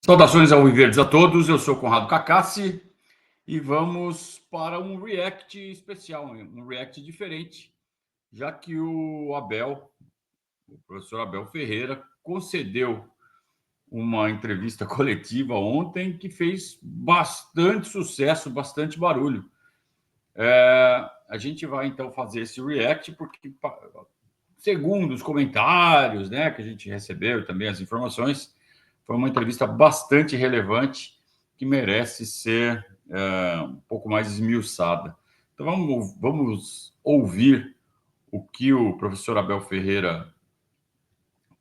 Saudações ao Viverdes a todos, eu sou Conrado Cacassi e vamos para um react especial, um react diferente, já que o professor Abel Ferreira, concedeu uma entrevista coletiva ontem que fez bastante sucesso, bastante barulho. A gente vai então fazer esse react porque, segundo os comentários, né, que a gente recebeu, também as informações, foi uma entrevista bastante relevante que merece ser um pouco mais esmiuçada. Então, vamos ouvir o que o professor Abel Ferreira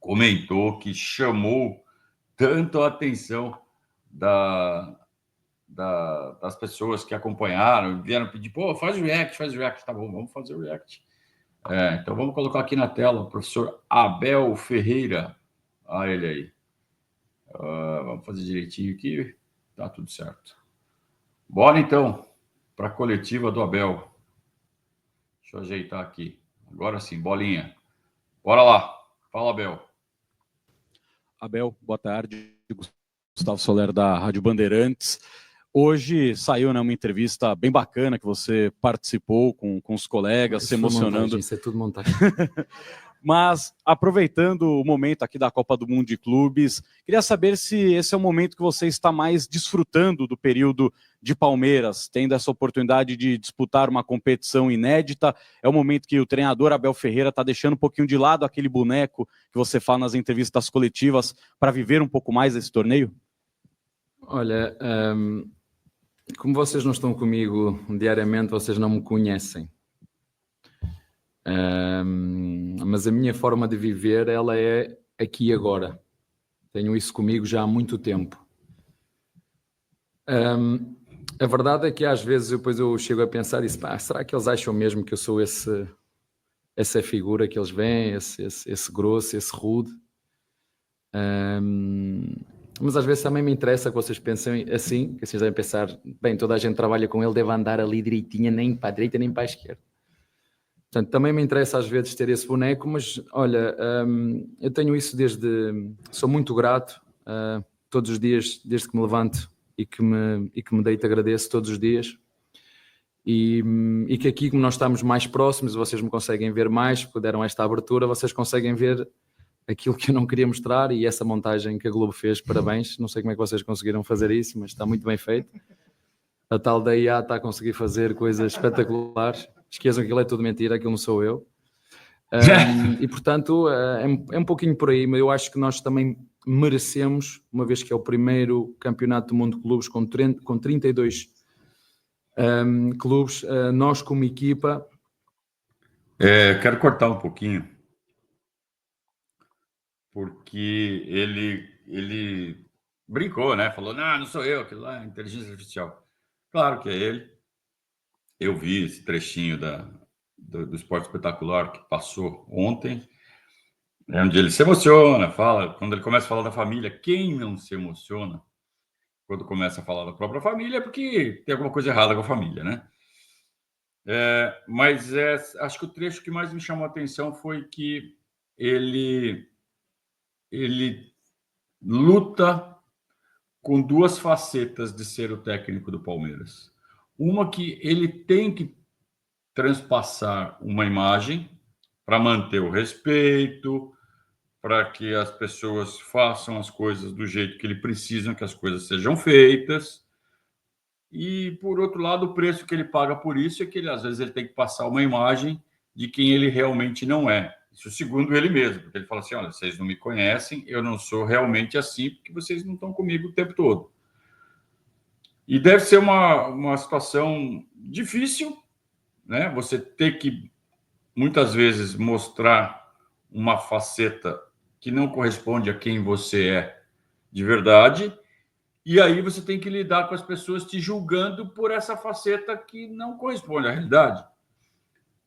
comentou, que chamou tanto a atenção das pessoas que acompanharam, vieram pedir, faz o react, tá bom, vamos fazer o react. Então, vamos colocar aqui na tela o professor Abel Ferreira. Olha ele aí. Vamos fazer direitinho aqui. Tá tudo certo. Bora, então, para a coletiva do Abel. Deixa eu ajeitar aqui. Agora sim, bolinha. Bora lá. Fala, Abel. Abel, boa tarde. Gustavo Soler, da Rádio Bandeirantes. Hoje saiu, né, uma entrevista bem bacana que você participou com os colegas, se emocionando. Isso é tudo montagem. Mas, aproveitando o momento aqui da Copa do Mundo de Clubes, queria saber se esse é o momento que você está mais desfrutando do período de Palmeiras, tendo essa oportunidade de disputar uma competição inédita. É o momento que o treinador Abel Ferreira está deixando um pouquinho de lado aquele boneco que você fala nas entrevistas coletivas para viver um pouco mais esse torneio? Olha, como vocês não estão comigo diariamente, vocês não me conhecem. Mas a minha forma de viver, ela é aqui e agora. Tenho isso comigo já há muito tempo. A verdade é que às vezes depois eu chego a pensar isso, será que eles acham mesmo que eu sou essa figura que eles veem, esse grosso, esse rude? Mas às vezes também me interessa que vocês pensem assim, que vocês devem pensar, bem, toda a gente trabalha com ele, deve andar ali direitinha, nem para a direita nem para a esquerda. Portanto, também me interessa às vezes ter esse boneco, mas olha, eu tenho isso sou muito grato, todos os dias, desde que me levanto e que me deito, agradeço todos os dias. E que aqui, como nós estamos mais próximos, vocês me conseguem ver mais, porque deram esta abertura, vocês conseguem ver aquilo que eu não queria mostrar e essa montagem que a Globo fez, parabéns. Não sei como é que vocês conseguiram fazer isso, mas está muito bem feito. A tal da IA está a conseguir fazer coisas espetaculares. Esqueçam que aquilo é tudo mentira, aquilo não sou eu. E portanto é um pouquinho por aí, mas eu acho que nós também merecemos, uma vez que é o primeiro campeonato do mundo de clubes com 32 clubes, nós como equipa... Quero cortar um pouquinho, porque ele brincou, né? Falou, não sou eu, aquilo lá é inteligência artificial. Claro que é ele. Eu vi esse trechinho do Esporte Espetacular que passou ontem, onde ele se emociona, quando ele começa a falar da família, quem não se emociona quando começa a falar da própria família é porque tem alguma coisa errada com a família, né? Mas acho que o trecho que mais me chamou a atenção foi que ele luta com duas facetas de ser o técnico do Palmeiras. Uma que ele tem que transpassar uma imagem para manter o respeito, para que as pessoas façam as coisas do jeito que ele precisa que as coisas sejam feitas. E, por outro lado, o preço que ele paga por isso é que às vezes ele tem que passar uma imagem de quem ele realmente não é. Isso segundo ele mesmo, porque ele fala assim, olha, vocês não me conhecem, eu não sou realmente assim, porque vocês não estão comigo o tempo todo. E deve ser uma situação difícil, né? Você ter que, muitas vezes, mostrar uma faceta que não corresponde a quem você é de verdade, e aí você tem que lidar com as pessoas te julgando por essa faceta que não corresponde à realidade.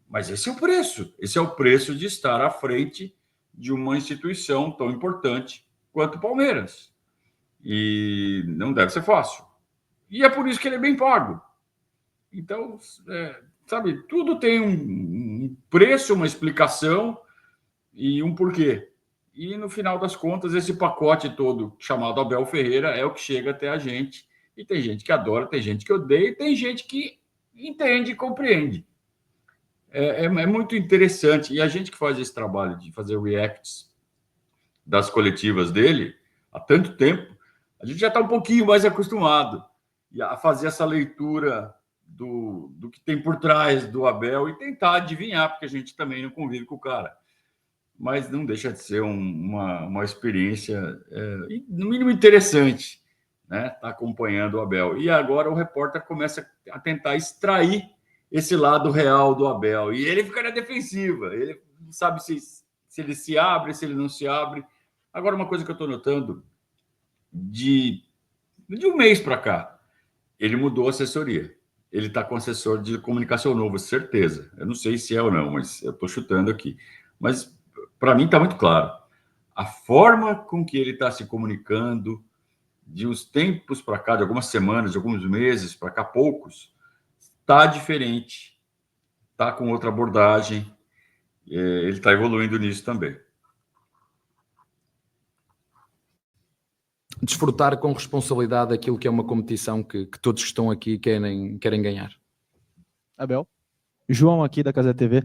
Mas esse é o preço de estar à frente de uma instituição tão importante quanto o Palmeiras. E não deve ser fácil. E é por isso que ele é bem pago. Então, sabe, tudo tem um preço, uma explicação e um porquê. E no final das contas, esse pacote todo chamado Abel Ferreira é o que chega até a gente. E tem gente que adora, tem gente que odeia, e tem gente que entende e compreende. É muito interessante. E a gente que faz esse trabalho de fazer reacts das coletivas dele há tanto tempo, a gente já está um pouquinho mais acostumado a fazer essa leitura do que tem por trás do Abel e tentar adivinhar, porque a gente também não convive com o cara. Mas não deixa de ser uma experiência, no mínimo, interessante, né? Tá acompanhando o Abel. E agora o repórter começa a tentar extrair esse lado real do Abel. E ele fica na defensiva. Ele não sabe se ele se abre, se ele não se abre. Agora, uma coisa que eu estou notando, de um mês para cá, ele mudou a assessoria. Ele está com assessor de comunicação novo, certeza. Eu não sei se é ou não, mas eu estou chutando aqui. Mas, para mim, está muito claro. A forma com que ele está se comunicando, de uns tempos para cá, de algumas semanas, de alguns meses para cá, poucos, está diferente. Está com outra abordagem. Ele está evoluindo nisso também. Desfrutar com responsabilidade aquilo que é uma competição que todos que estão aqui querem ganhar. Abel? João aqui da Casa TV.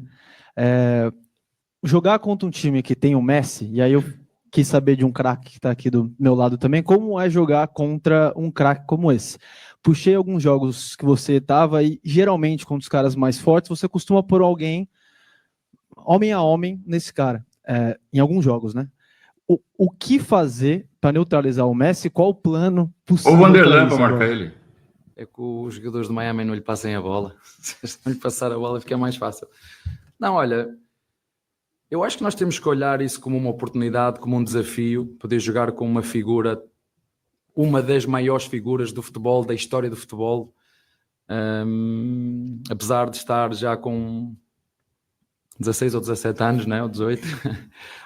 Jogar contra um time que tem o Messi, e aí eu quis saber de um craque que está aqui do meu lado também, como é jogar contra um craque como esse? Puxei alguns jogos que você estava e geralmente contra os caras mais fortes, você costuma pôr alguém homem a homem nesse cara, em alguns jogos, né? O que fazer para neutralizar o Messi? Qual o plano possível? Ou o Vanderlan para marcar ele. É que os jogadores de Miami não lhe passem a bola. Se não lhe passar a bola fica mais fácil. Não, olha, eu acho que nós temos que olhar isso como uma oportunidade, como um desafio, poder jogar com uma figura, uma das maiores figuras do futebol, da história do futebol, apesar de estar já com 16 ou 17 anos, né? Ou 18,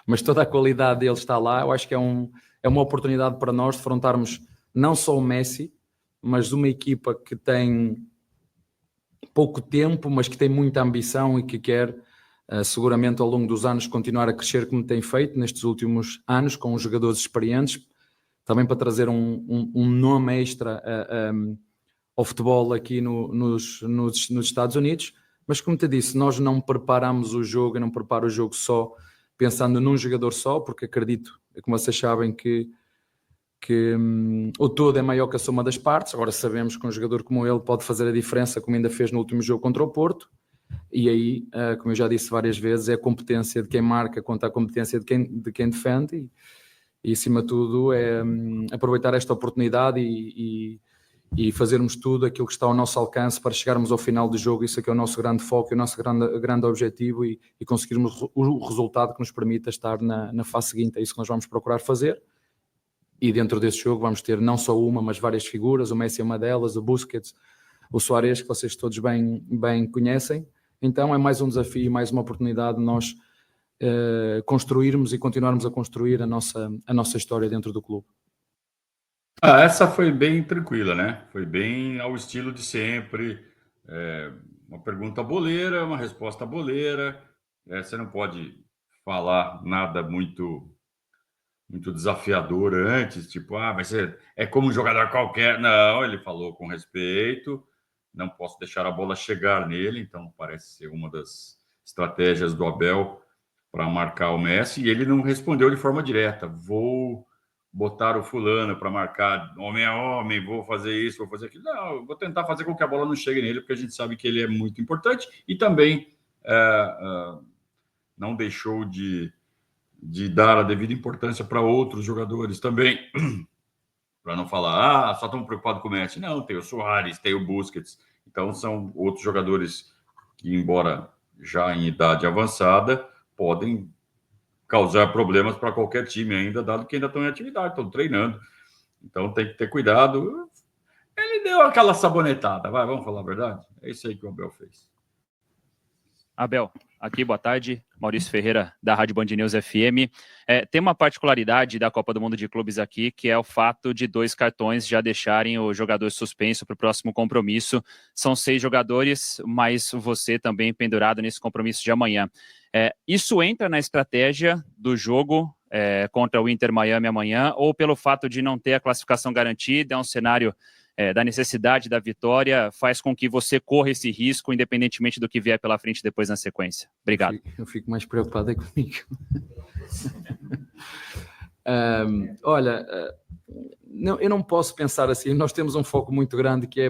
mas toda a qualidade dele está lá. Eu acho que é uma oportunidade para nós defrontarmos não só o Messi, mas uma equipa que tem pouco tempo, mas que tem muita ambição e que quer seguramente ao longo dos anos continuar a crescer como tem feito nestes últimos anos, com os jogadores experientes, também para trazer um nome extra ao futebol aqui nos Estados Unidos. Mas como te disse, nós não preparamos o jogo, eu não preparo o jogo só pensando num jogador só, porque acredito, como vocês sabem, que o todo é maior que a soma das partes. Agora sabemos que um jogador como ele pode fazer a diferença, como ainda fez no último jogo contra o Porto, e aí, como eu já disse várias vezes, é a competência de quem marca contra a competência de quem defende, e acima de tudo é aproveitar esta oportunidade e fazermos tudo aquilo que está ao nosso alcance para chegarmos ao final do jogo. Isso aqui é o nosso grande foco, o nosso grande objetivo, e conseguirmos o resultado que nos permita estar na fase seguinte. É isso que nós vamos procurar fazer, e dentro desse jogo vamos ter não só uma, mas várias figuras. O Messi é uma delas, o Busquets, o Suárez, que vocês todos bem conhecem. Então é mais um desafio, mais uma oportunidade de nós construirmos e continuarmos a construir a nossa história dentro do clube. Essa foi bem tranquila, né? Foi bem ao estilo de sempre. Uma pergunta boleira, uma resposta boleira. Você não pode falar nada muito desafiador antes, tipo, vai ser, é como um jogador qualquer. Não, ele falou com respeito. Não posso deixar a bola chegar nele, então parece ser uma das estratégias do Abel para marcar o Messi. E ele não respondeu de forma direta. Vou botar o fulano para marcar homem a homem, vou fazer isso, vou fazer aquilo. Não, eu vou tentar fazer com que a bola não chegue nele, porque a gente sabe que ele é muito importante e também não deixou de dar a devida importância para outros jogadores também, para não falar, só estamos preocupados com o Messi. Não, tem o Suárez, tem o Busquets, então são outros jogadores que, embora já em idade avançada, podem causar problemas para qualquer time ainda, dado que ainda estão em atividade, estão treinando. Então tem que ter cuidado. Ele deu aquela sabonetada, vamos falar a verdade? É isso aí que o Abel fez. Abel, aqui, boa tarde. Maurício Ferreira, da Rádio Band News FM. Tem uma particularidade da Copa do Mundo de Clubes aqui, que é o fato de 2 cartões já deixarem o jogador suspenso para o próximo compromisso. São 6 jogadores, mas você também pendurado nesse compromisso de amanhã. Isso entra na estratégia do jogo contra o Inter Miami amanhã, ou pelo fato de não ter a classificação garantida, é um cenário da necessidade da vitória, faz com que você corra esse risco, independentemente do que vier pela frente depois na sequência? Obrigado. Eu fico mais preocupado comigo. Olha, eu não posso pensar assim. Nós temos um foco muito grande que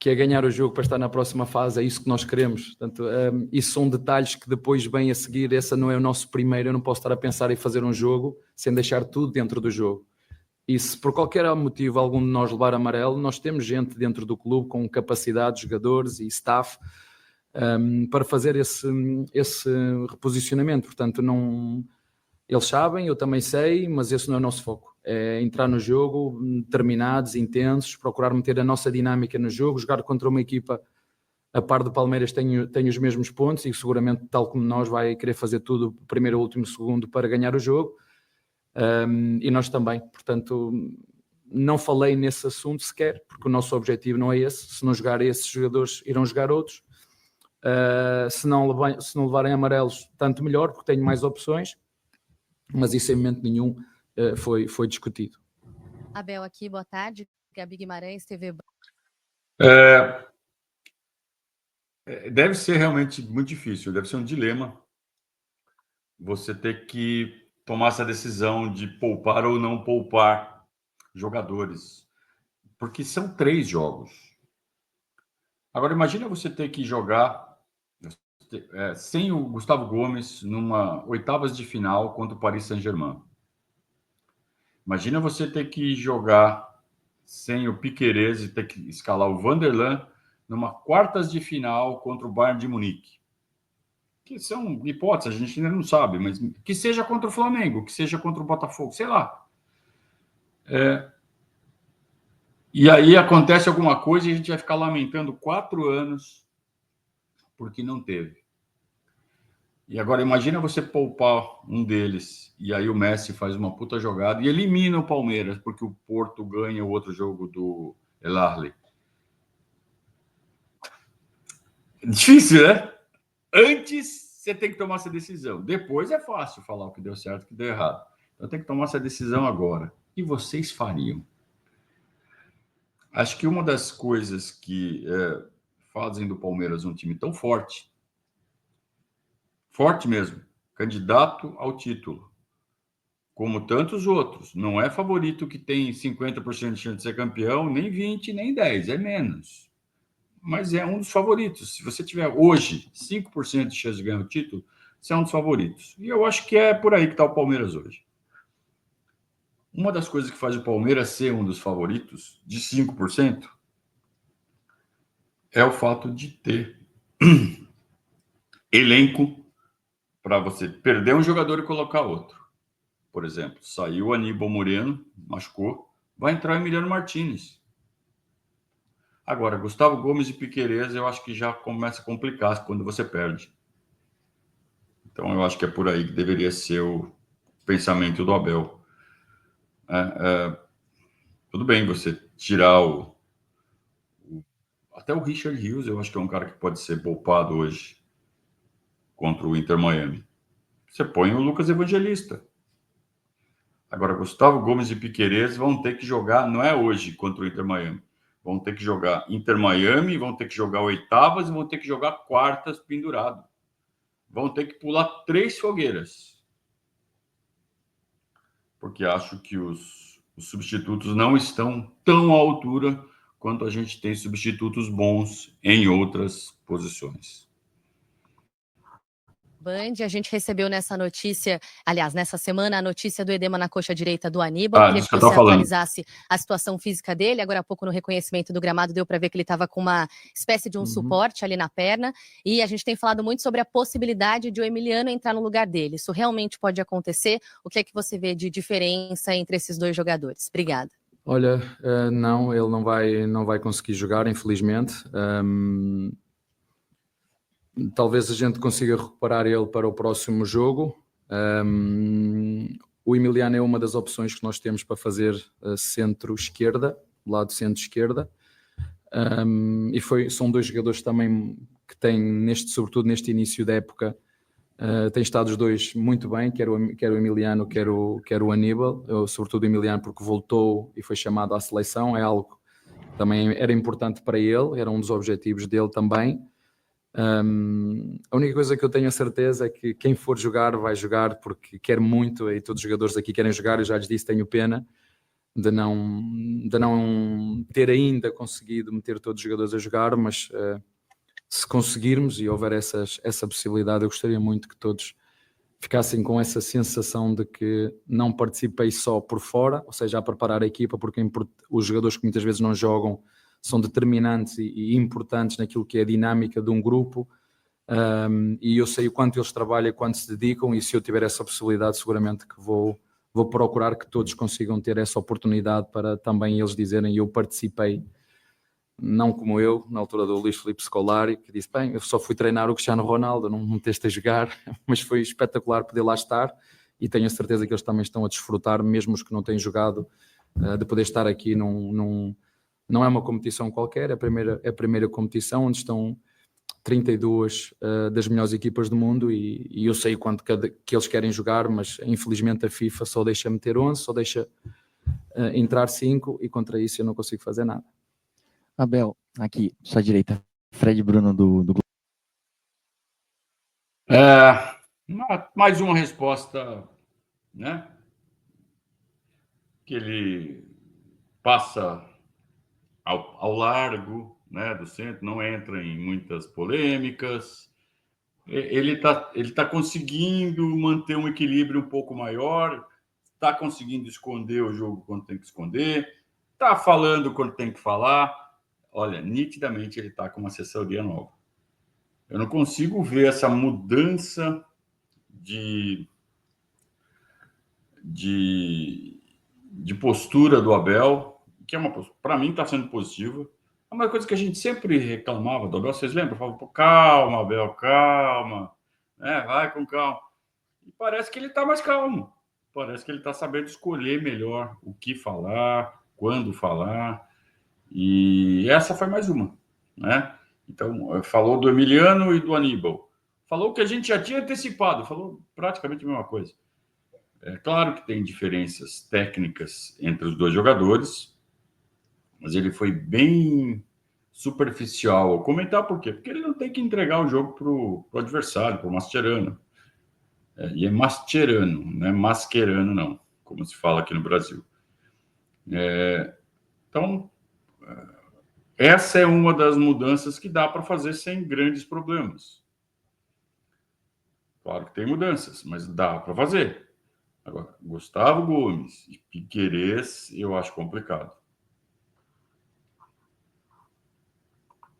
é ganhar o jogo para estar na próxima fase. É isso que nós queremos. Portanto, isso são detalhes que depois vêm a seguir. Essa não é o nosso primeiro. Eu não posso estar a pensar em fazer um jogo sem deixar tudo dentro do jogo. E se por qualquer motivo algum de nós levar amarelo, nós temos gente dentro do clube com capacidade, jogadores e staff para fazer esse reposicionamento. Portanto, não, eles sabem, eu também sei, mas esse não é o nosso foco. É entrar no jogo, determinados, intensos, procurar meter a nossa dinâmica no jogo, jogar contra uma equipa a par do Palmeiras tem os mesmos pontos e seguramente, tal como nós, vai querer fazer tudo, primeiro, último, segundo, para ganhar o jogo. E nós também, portanto, não falei nesse assunto sequer, porque o nosso objetivo não é esse. Se não jogar esses jogadores, irão jogar outros. Se não levarem amarelos, tanto melhor, porque tenho mais opções, mas isso em momento nenhum foi discutido. Abel aqui, boa tarde. Gabi Guimarães, TV. Deve ser realmente muito difícil, deve ser um dilema você ter que tomar essa decisão de poupar ou não poupar jogadores, porque são 3 jogos. Agora, imagina você ter que jogar sem o Gustavo Gomes numa oitavas de final contra o Paris Saint-Germain. Imagina você ter que jogar sem o Piquerez e ter que escalar o Vanderlan numa quartas de final contra o Bayern de Munique. Que são hipóteses, a gente ainda não sabe, mas que seja contra o Flamengo, que seja contra o Botafogo, sei lá. E aí acontece alguma coisa e a gente vai ficar lamentando 4 anos porque não teve. E agora imagina você poupar um deles e aí o Messi faz uma puta jogada e elimina o Palmeiras porque o Porto ganha o outro jogo do El Ahly. Difícil, né? Antes você tem que tomar essa decisão. Depois é fácil falar o que deu certo e o que deu errado. Então tem que tomar essa decisão agora. E vocês fariam? Acho que uma das coisas que fazem do Palmeiras um time tão forte mesmo, candidato ao título, como tantos outros, não é favorito que tem 50% de chance de ser campeão, nem 20, nem 10, é menos. Mas é um dos favoritos. Se você tiver hoje 5% de chance de ganhar o título, você é um dos favoritos. E eu acho que é por aí que está o Palmeiras hoje. Uma das coisas que faz o Palmeiras ser um dos favoritos, de 5%, é o fato de ter elenco para você perder um jogador e colocar outro. Por exemplo, saiu o Aníbal Moreno, machucou, vai entrar o Emiliano Martínez. Agora, Gustavo Gomes e Piquerez, eu acho que já começa a complicar quando você perde. Então, eu acho que é por aí que deveria ser o pensamento do Abel. Tudo bem você tirar até o Richard Rios, eu acho que é um cara que pode ser poupado hoje contra o Inter Miami. Você põe o Lucas Evangelista. Agora, Gustavo Gomes e Piquerez vão ter que jogar, não é hoje contra o Inter Miami. Vão ter que jogar Inter Miami, vão ter que jogar oitavas e vão ter que jogar quartas pendurado. Vão ter que pular 3 fogueiras. Porque acho que os substitutos não estão tão à altura quanto a gente tem substitutos bons em outras posições. Band, a gente recebeu nessa semana, a notícia do edema na coxa direita do Aníbal. Queria que você atualizasse a situação física dele. Agora há pouco, no reconhecimento do gramado, deu para ver que ele estava com uma espécie de suporte ali na perna. E a gente tem falado muito sobre a possibilidade de o Emiliano entrar no lugar dele. Isso realmente pode acontecer? O que é que você vê de diferença entre esses 2 jogadores? Obrigada. Olha, não, ele não vai conseguir jogar, infelizmente. Talvez a gente consiga recuperar ele para o próximo jogo. O Emiliano é uma das opções que nós temos para fazer centro-esquerda, lado centro-esquerda. E são 2 jogadores também que têm, sobretudo neste início da época, Tem estado os dois muito bem, quer o Emiliano, quer o Aníbal, sobretudo o Emiliano, porque voltou e foi chamado à seleção, é algo que também era importante para ele, era um dos objetivos dele também. A única coisa que eu tenho a certeza é que quem for jogar, vai jogar, porque quer muito, e todos os jogadores aqui querem jogar, eu já lhes disse, tenho pena de não ter ainda conseguido meter todos os jogadores a jogar, mas se conseguirmos e houver essa possibilidade, eu gostaria muito que todos ficassem com essa sensação de que não participei só por fora, ou seja, a preparar a equipa, porque os jogadores que muitas vezes não jogam são determinantes e importantes naquilo que é a dinâmica de um grupo, e eu sei o quanto eles trabalham, quanto se dedicam, e se eu tiver essa possibilidade, seguramente que vou procurar que todos consigam ter essa oportunidade para também eles dizerem eu participei, não como eu, na altura do Luís Filipe Scolari, que disse, bem, eu só fui treinar o Cristiano Ronaldo, não me meteste a jogar, mas foi espetacular poder lá estar, e tenho a certeza que eles também estão a desfrutar, mesmo os que não têm jogado, de poder estar aqui não é uma competição qualquer, é a primeira competição onde estão 32 das melhores equipas do mundo, e eu sei o quanto que eles querem jogar, mas infelizmente a FIFA só deixa meter 11, só deixa entrar 5, e contra isso eu não consigo fazer nada. Abel, aqui, sua direita, Fred Bruno do Mais uma resposta, né? Que ele passa ao largo, né, do centro, não entra em muitas polêmicas. Ele tá conseguindo manter um equilíbrio um pouco maior, está conseguindo esconder o jogo quando tem que esconder, está falando quando tem que falar. Olha, nitidamente ele está com uma assessoria nova. Eu não consigo ver essa mudança de postura do Abel, que para mim está sendo positiva. É uma coisa que a gente sempre reclamava do Abel, vocês lembram? Falava, calma, Abel, calma, né? Vai com calma. E parece que ele está mais calmo. Parece que ele está sabendo escolher melhor o que falar, quando falar. E essa foi mais uma, né? Então, falou do Emiliano e do Aníbal. Falou que a gente já tinha antecipado, falou praticamente a mesma coisa. É claro que tem diferenças técnicas entre os dois jogadores, mas ele foi bem superficial ao comentar. Por quê? Porque ele não tem que entregar o jogo para o adversário, para o Mascherano. E é Mascherano, não é Mascherano, não, como se fala aqui no Brasil. Então, essa é uma das mudanças que dá para fazer sem grandes problemas. Claro que tem mudanças, mas dá para fazer. Agora, Gustavo Gomes e Piquerez, eu acho complicado.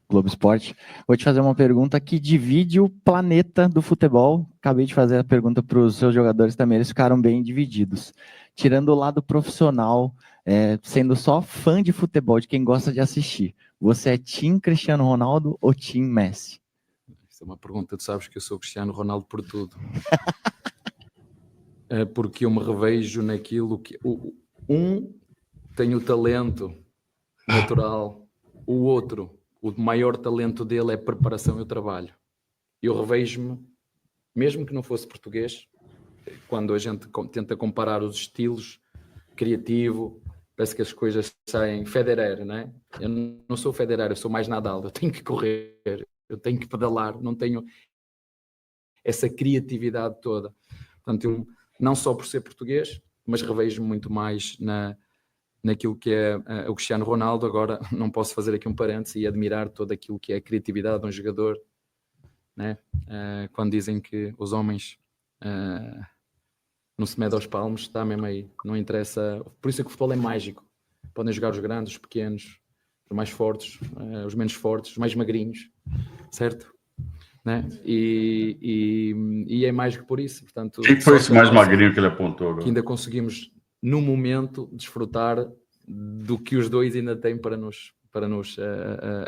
Globo Esporte. Vou te fazer uma pergunta que divide o planeta do futebol. Acabei de fazer a pergunta para os seus jogadores também, eles ficaram bem divididos. Tirando o lado profissional, sendo só fã de futebol, de quem gosta de assistir, você é time Cristiano Ronaldo ou time Messi? Isso é uma pergunta, tu sabes que eu sou Cristiano Ronaldo por tudo. Porque eu me revejo naquilo que... Um tem o talento natural, o outro... O maior talento dele é a preparação e o trabalho. Eu revejo-me, mesmo que não fosse português, quando a gente tenta comparar os estilos, criativo, parece que as coisas saem. Federer, não é? Eu não sou Federer, eu sou mais Nadal. Eu tenho que correr, eu tenho que pedalar, não tenho essa criatividade toda. Portanto, eu, não só por ser português, mas revejo-me muito mais naquilo que é o Cristiano Ronaldo. Agora não posso fazer aqui um parênteses e admirar todo aquilo que é a criatividade de um jogador, né? Quando dizem que os homens não se medem aos palmos, está mesmo aí, não interessa. Por isso é que o futebol é mágico. Podem jogar os grandes, os pequenos, os mais fortes, os menos fortes, os mais magrinhos, certo? Né? E é mágico por isso. Portanto, quem foi esse mais magrinho que ele apontou agora? Que ainda conseguimos no momento desfrutar do que os dois ainda têm para nos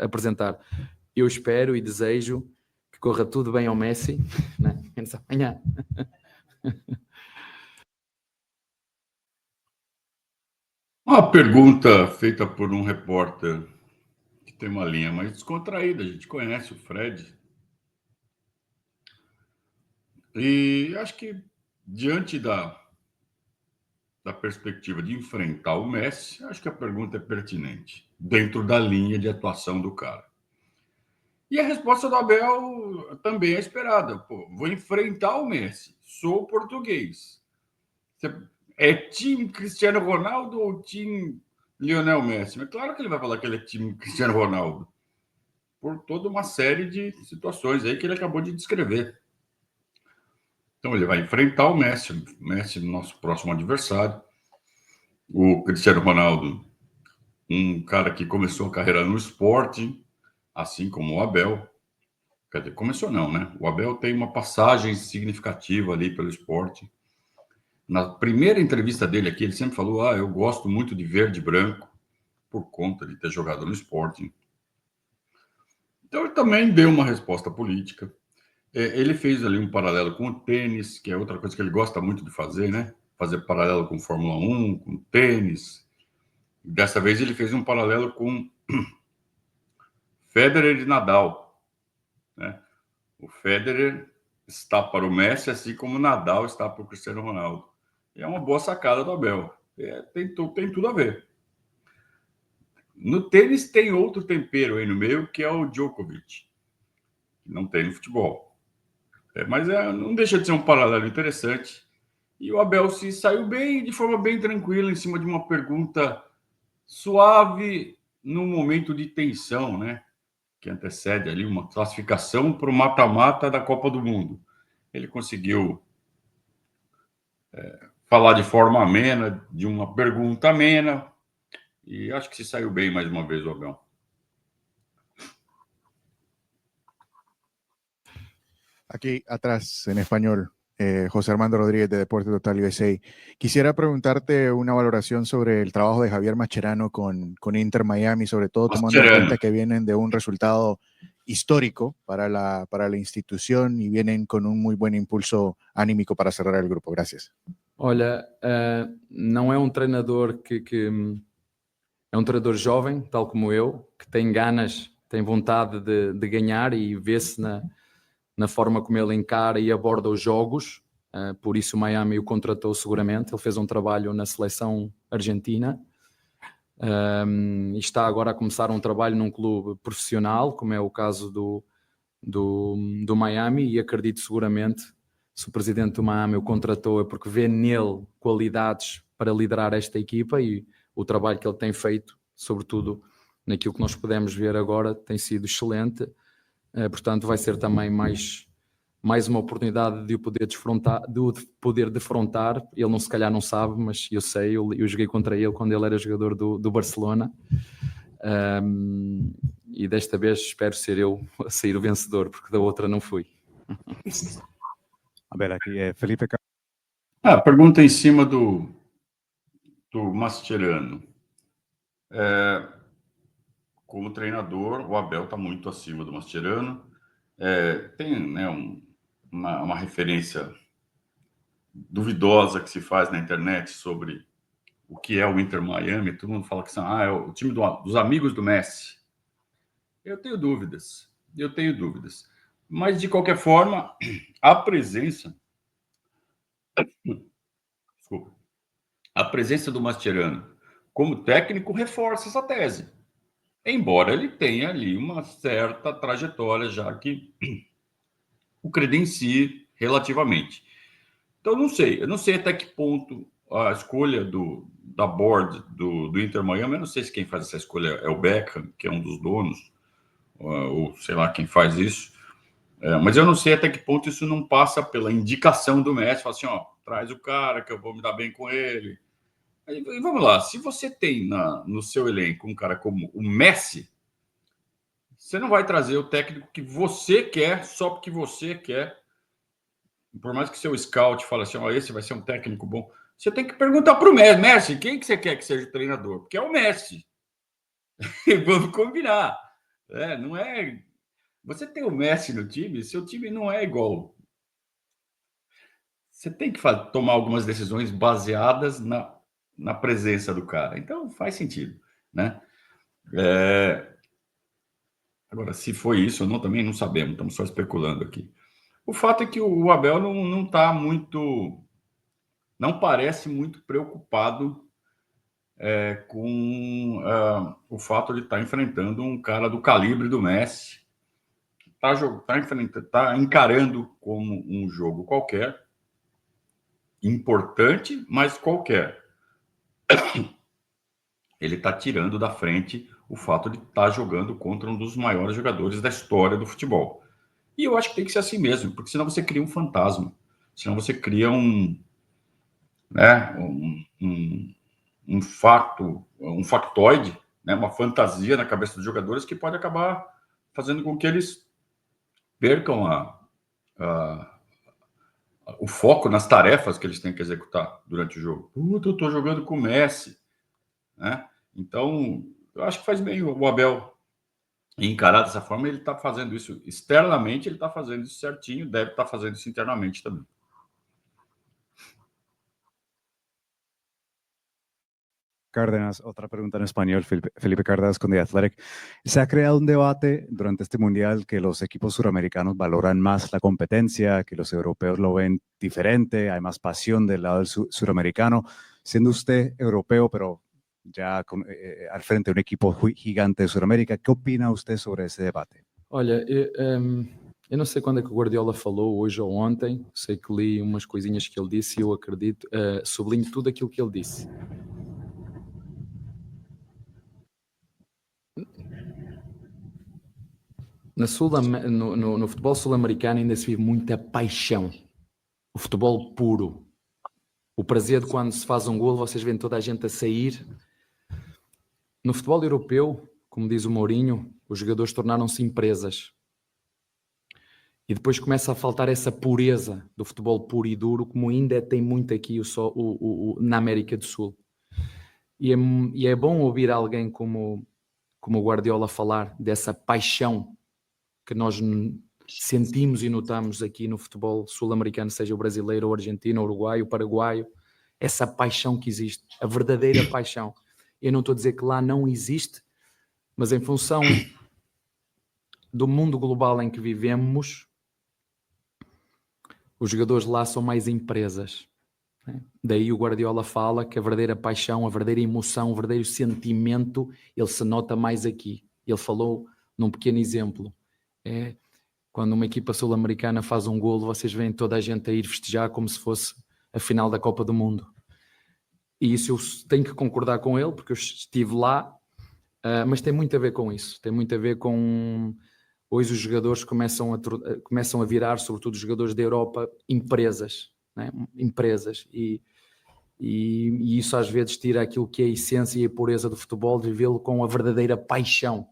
apresentar. Eu espero e desejo que corra tudo bem ao Messi, né? Menos amanhã. Uma pergunta feita por um repórter que tem uma linha mais descontraída, a gente conhece o Fred. E acho que, diante da perspectiva de enfrentar o Messi, acho que a pergunta é pertinente, dentro da linha de atuação do cara. E a resposta do Abel também é esperada. Pô, vou enfrentar o Messi, sou português. É time Cristiano Ronaldo ou time Lionel Messi? Mas claro que ele vai falar que ele é time Cristiano Ronaldo, por toda uma série de situações aí que ele acabou de descrever. Então ele vai enfrentar o Messi, nosso próximo adversário. O Cristiano Ronaldo, um cara que começou a carreira no esporte, assim como o Abel. Quer dizer, começou não, né? O Abel tem uma passagem significativa ali pelo esporte. Na primeira entrevista dele aqui, ele sempre falou: eu gosto muito de verde e branco, por conta de ter jogado no esporte. Então ele também deu uma resposta política. Ele fez ali um paralelo com o tênis, que é outra coisa que ele gosta muito de fazer, né? Fazer paralelo com Fórmula 1, com tênis. Dessa vez ele fez um paralelo com Federer e Nadal, né? O Federer está para o Messi, assim como o Nadal está para o Cristiano Ronaldo. É uma boa sacada do Abel. Tem tudo a ver. No tênis tem outro tempero aí no meio, que é o Djokovic, que não tem no futebol. Mas não deixa de ser um paralelo interessante. E o Abel se saiu bem, de forma bem tranquila, em cima de uma pergunta suave, num momento de tensão, né? Que antecede ali uma classificação para o mata-mata da Copa do Mundo. Ele conseguiu falar de forma amena, de uma pergunta amena, e acho que se saiu bem mais uma vez o Abel. Aquí atrás, en español, José Armando Rodríguez de Deporte Total USA. Quisiera preguntarte una valoración sobre el trabajo de Javier Mascherano con Inter Miami, sobre todo tomando en cuenta que vienen de un resultado histórico para la institución y vienen con un muy buen impulso anímico para cerrar el grupo. Gracias. Olha, não é um treinador que é um treinador jovem, tal como eu, que tem ganas, tem vontade de ganhar e vê-se na forma como ele encara e aborda os jogos. Por isso o Miami o contratou seguramente. Ele fez um trabalho na seleção argentina e está agora a começar um trabalho num clube profissional, como é o caso do Miami, e acredito seguramente, se o presidente do Miami o contratou, é porque vê nele qualidades para liderar esta equipa, e o trabalho que ele tem feito, sobretudo naquilo que nós podemos ver agora, tem sido excelente. Portanto, vai ser também mais uma oportunidade de o poder defrontar. Ele se calhar não sabe, mas eu sei, eu joguei contra ele quando ele era jogador do Barcelona. E desta vez espero ser eu a sair o vencedor, porque da outra não fui. A ver, aqui é Felipe. Pergunta em cima do Mascherano. Como treinador, o Abel está muito acima do Mascherano. Tem, né, uma referência duvidosa que se faz na internet sobre o que é o Inter Miami. Todo mundo fala que é o time dos amigos do Messi. Eu tenho dúvidas. Mas, de qualquer forma, a presença do Mascherano como técnico reforça essa tese. Embora ele tenha ali uma certa trajetória já que o credencie relativamente. Então, eu não sei até que ponto a escolha da board do Inter Miami, eu não sei se quem faz essa escolha é o Beckham, que é um dos donos, ou sei lá quem faz isso, mas eu não sei até que ponto isso não passa pela indicação do Messi, fala assim, traz o cara que eu vou me dar bem com ele. E vamos lá, se você tem no seu elenco um cara como o Messi, você não vai trazer o técnico que você quer só porque você quer. Por mais que seu scout fale assim, esse vai ser um técnico bom, você tem que perguntar para o Messi, quem que você quer que seja o treinador? Porque é o Messi. Vamos combinar. Não é... Você tem o Messi no time, seu time não é igual. Você tem que tomar algumas decisões baseadas na presença do cara. Então, faz sentido, né? Agora, se foi isso ou não, também não sabemos. Estamos só especulando aqui. O fato é que o Abel não está muito... Não parece muito preocupado com o fato de estar enfrentando um cara do calibre do Messi. Está encarando como um jogo qualquer, importante, mas qualquer. Ele está tirando da frente o fato de estar jogando contra um dos maiores jogadores da história do futebol. E eu acho que tem que ser assim mesmo, porque senão você cria um fantasma, senão você cria um factoide, né, uma fantasia na cabeça dos jogadores que pode acabar fazendo com que eles percam o foco nas tarefas que eles têm que executar durante o jogo. Eu estou jogando com o Messi, né? Então, eu acho que faz bem o Abel encarar dessa forma. Ele está fazendo isso externamente, ele está fazendo isso certinho, deve estar fazendo isso internamente também. Cárdenas, otra pregunta en español, Felipe Cárdenas con The Athletic. Se ha creado un debate durante este mundial que los equipos suramericanos valoran más la competencia, que los europeos lo ven diferente, hay más pasión del lado del suramericano. Siendo usted europeo, pero ya al frente de un equipo gigante de Sudamérica, ¿qué opina usted sobre ese debate? Olha, eu não sei quando é que o Guardiola falou, hoje ou ontem, sei que li umas coisinhas que ele disse e eu acredito, sublinho tudo aquilo que ele disse. No futebol sul-americano ainda se vive muita paixão, o futebol puro, o prazer de quando se faz um golo, vocês veem toda a gente a sair. No futebol europeu, como diz o Mourinho, os jogadores tornaram-se empresas e depois começa a faltar essa pureza do futebol puro e duro, como ainda tem muito aqui na América do Sul. E é bom ouvir alguém como o Guardiola falar dessa paixão que nós sentimos e notamos aqui no futebol sul-americano, seja o brasileiro, o argentino, o uruguaio, o paraguaio, essa paixão que existe, a verdadeira paixão. Eu não estou a dizer que lá não existe, mas em função do mundo global em que vivemos, os jogadores lá são mais empresas. Daí o Guardiola fala que a verdadeira paixão, a verdadeira emoção, o verdadeiro sentimento, ele se nota mais aqui. Ele falou num pequeno exemplo. Quando uma equipa sul-americana faz um golo, vocês veem toda a gente a ir festejar como se fosse a final da Copa do Mundo. E isso eu tenho que concordar com ele, porque eu estive lá, mas tem muito a ver com isso. Tem muito a ver com... Hoje os jogadores começam a virar, sobretudo os jogadores da Europa, empresas. Né? Empresas. E isso às vezes tira aquilo que é a essência e a pureza do futebol, de vê-lo com a verdadeira paixão.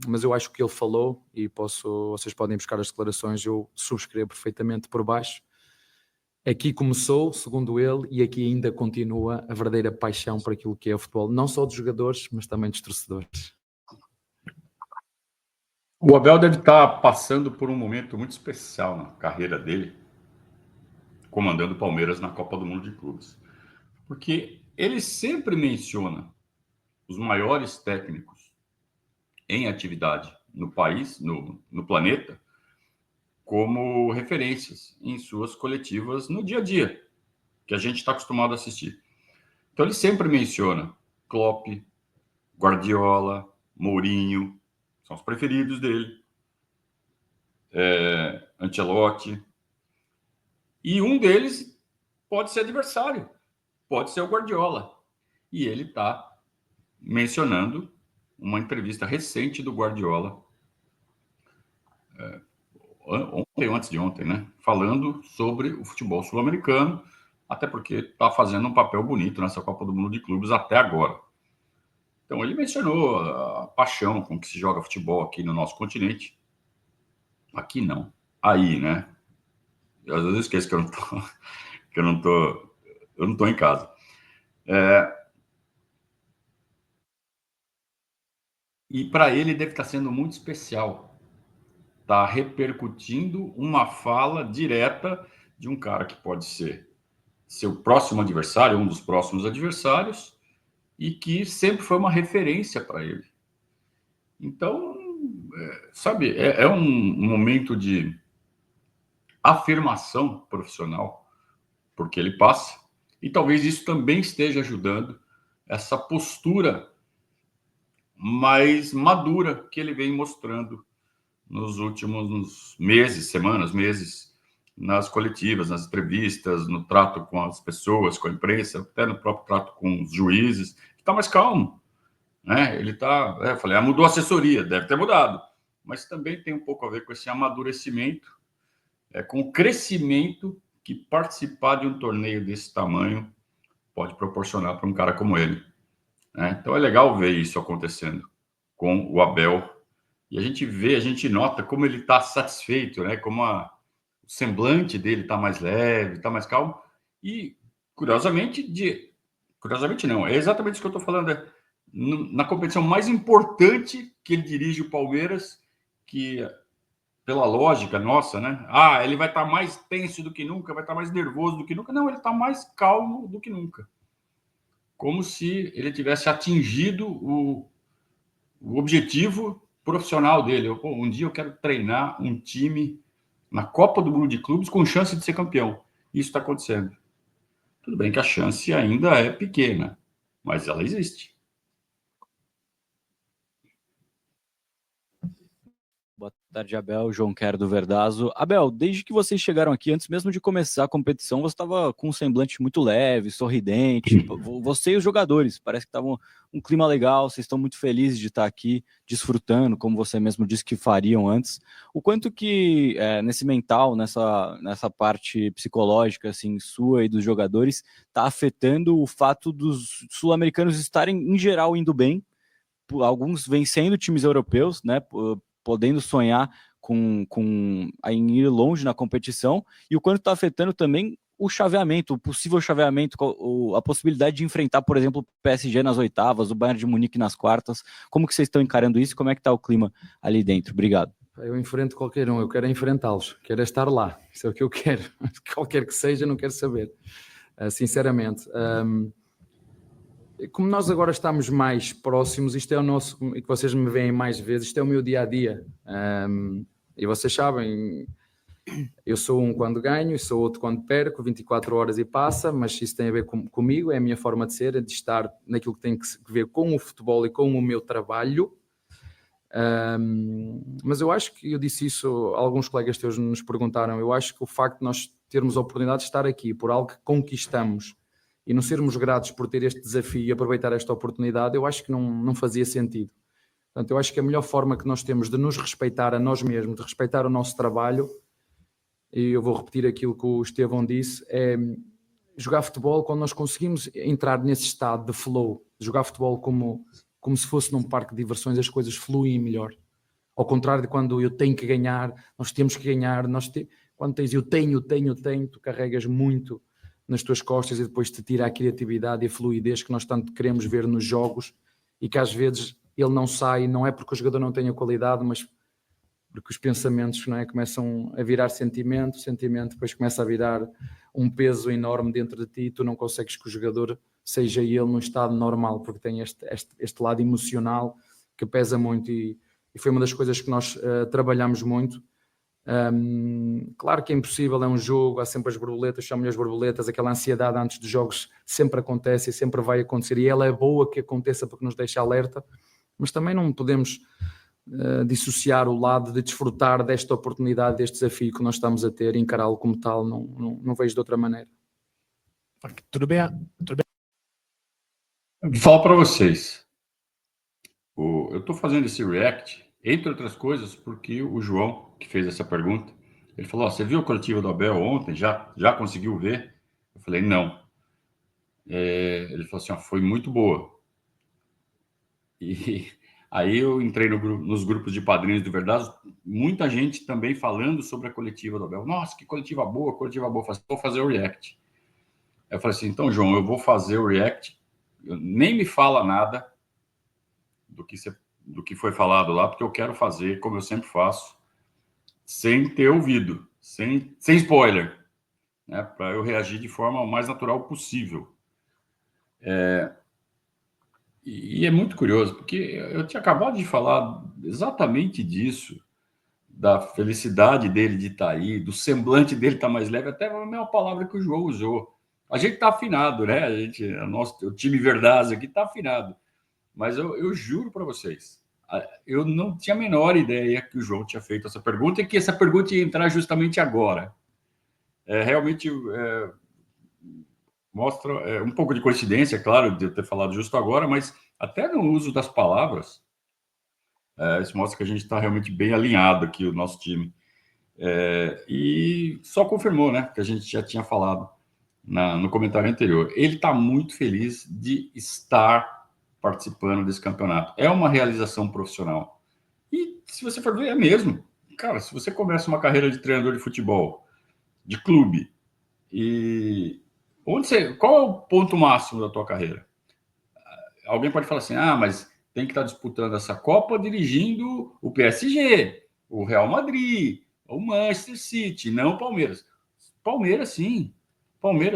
Mas eu acho que ele falou, e vocês podem buscar as declarações, eu subscrevo perfeitamente por baixo. Aqui começou, segundo ele, e aqui ainda continua a verdadeira paixão por aquilo que é o futebol, não só dos jogadores, mas também dos torcedores. O Abel deve estar passando por um momento muito especial na carreira dele, comandando o Palmeiras na Copa do Mundo de Clubes. Porque ele sempre menciona os maiores técnicos em atividade no país, no planeta, como referências em suas coletivas no dia a dia, que a gente está acostumado a assistir. Então ele sempre menciona Klopp, Guardiola, Mourinho, são os preferidos dele, Ancelotti, e um deles pode ser adversário, pode ser o Guardiola. E ele está mencionando uma entrevista recente do Guardiola, ontem ou antes de ontem, né? Falando sobre o futebol sul-americano, até porque está fazendo um papel bonito nessa Copa do Mundo de Clubes até agora. Então ele mencionou a paixão com que se joga futebol aqui no nosso continente. Aqui não, aí, né? Eu, às vezes eu esqueço que eu não tô em casa. E para ele deve estar sendo muito especial. Está repercutindo uma fala direta de um cara que pode ser seu próximo adversário, um dos próximos adversários, e que sempre foi uma referência para ele. Então, sabe, é um momento de afirmação profissional, porque ele passa, e talvez isso também esteja ajudando essa postura mais madura que ele vem mostrando nos últimos meses, semanas, meses, nas coletivas, nas entrevistas, no trato com as pessoas, com a imprensa, até no próprio trato com os juízes, está mais calmo, né? Ele está, eu falei, mudou a assessoria, deve ter mudado, mas também tem um pouco a ver com esse amadurecimento, com o crescimento que participar de um torneio desse tamanho pode proporcionar para um cara como ele, né? Então é legal ver isso acontecendo com o Abel. E a gente nota como ele está satisfeito, né? Como o semblante dele está mais leve, está mais calmo. E, curiosamente não, é exatamente isso que eu estou falando. Na competição mais importante que ele dirige o Palmeiras, que, pela lógica nossa, né? Ele vai estar mais tenso do que nunca, vai estar mais nervoso do que nunca. Não, ele está mais calmo do que nunca. Como se ele tivesse atingido o objetivo profissional dele. Um dia eu quero treinar um time na Copa do Mundo de Clubes com chance de ser campeão. Isso está acontecendo. Tudo bem que a chance ainda é pequena, mas ela existe. Boa tarde, Abel. João Quero do Verdazo. Abel, desde que vocês chegaram aqui, antes mesmo de começar a competição, você estava com um semblante muito leve, sorridente. Você e os jogadores, parece que estavam um clima legal, vocês estão muito felizes de estar aqui, desfrutando, como você mesmo disse que fariam antes. O quanto que nesse mental, nessa parte psicológica, assim, sua e dos jogadores, está afetando o fato dos sul-americanos estarem, em geral, indo bem, alguns vencendo times europeus, né? Podendo sonhar em ir longe na competição, e o quanto está afetando também o chaveamento, o possível chaveamento, a possibilidade de enfrentar, por exemplo, o PSG nas oitavas, o Bayern de Munique nas quartas. Como que vocês estão encarando isso? Como é que está o clima ali dentro? Obrigado. Eu enfrento qualquer um, eu quero enfrentá-los, quero estar lá, isso é o que eu quero. Qualquer que seja, não quero saber, sinceramente. Como nós agora estamos mais próximos, isto é o nosso, e que vocês me veem mais vezes, isto é o meu dia-a-dia. E vocês sabem, eu sou um quando ganho, sou outro quando perco, 24 horas e passa, mas isso tem a ver comigo, é a minha forma de ser, de estar naquilo que tem que ver com o futebol e com o meu trabalho. Mas eu acho que, eu disse isso, alguns colegas teus nos perguntaram, eu acho que o facto de nós termos a oportunidade de estar aqui por algo que conquistamos e não sermos gratos por ter este desafio e aproveitar esta oportunidade, eu acho que não fazia sentido. Portanto, eu acho que a melhor forma que nós temos de nos respeitar a nós mesmos, de respeitar o nosso trabalho, e eu vou repetir aquilo que o Estevão disse, é jogar futebol quando nós conseguimos entrar nesse estado de flow, jogar futebol como se fosse num parque de diversões, as coisas fluem melhor. Ao contrário de quando eu tenho que ganhar, nós temos que ganhar, quando tens eu tenho, tu carregas muito nas tuas costas e depois te tira a criatividade e a fluidez que nós tanto queremos ver nos jogos e que às vezes ele não sai, não é porque o jogador não tenha qualidade, mas porque os pensamentos, não é, começam a virar sentimento, depois começa a virar um peso enorme dentro de ti e tu não consegues que o jogador seja ele num estado normal, porque tem este lado emocional que pesa muito e foi uma das coisas que nós trabalhamos muito. Claro que é impossível, é um jogo, há sempre as borboletas, chamam-lhe as borboletas, aquela ansiedade antes dos jogos sempre acontece e sempre vai acontecer e ela é boa que aconteça porque nos deixa alerta, mas também não podemos dissociar o lado de desfrutar desta oportunidade, deste desafio que nós estamos a ter e encará-lo como tal, não vejo de outra maneira. Tudo bem? Falo para vocês, eu estou fazendo esse react, entre outras coisas, porque o João, que fez essa pergunta, ele falou, você viu a coletiva do Abel ontem? Já conseguiu ver? Eu falei, não. Ele falou assim, foi muito boa. E aí eu entrei nos grupos de padrinhos do Verdazo, muita gente também falando sobre a coletiva do Abel. Nossa, que coletiva boa. Vou fazer o react. Eu falei assim, então, João, eu vou fazer o react. Nem me fala nada do que foi falado lá, porque eu quero fazer, como eu sempre faço, sem ter ouvido, sem spoiler, né, para eu reagir de forma o mais natural possível. E é muito curioso, porque eu tinha acabado de falar exatamente disso, da felicidade dele de estar aí, do semblante dele estar mais leve, até a mesma palavra que o João usou. A gente está afinado, né? O time Verdaz aqui está afinado. Mas eu juro para vocês, eu não tinha a menor ideia que o João tinha feito essa pergunta e que essa pergunta ia entrar justamente agora. Realmente mostra um pouco de coincidência, claro, de eu ter falado justo agora, mas até no uso das palavras, isso mostra que a gente está realmente bem alinhado aqui, o nosso time. E só confirmou, né, que a gente já tinha falado no comentário anterior. Ele está muito feliz de estar participando desse campeonato. É uma realização profissional. E se você for ver, é mesmo. Cara, se você começa uma carreira de treinador de futebol, de clube, e qual é o ponto máximo da tua carreira? Alguém pode falar assim, mas tem que estar disputando essa Copa dirigindo o PSG, o Real Madrid, o Manchester City, não o Palmeiras. Palmeiras,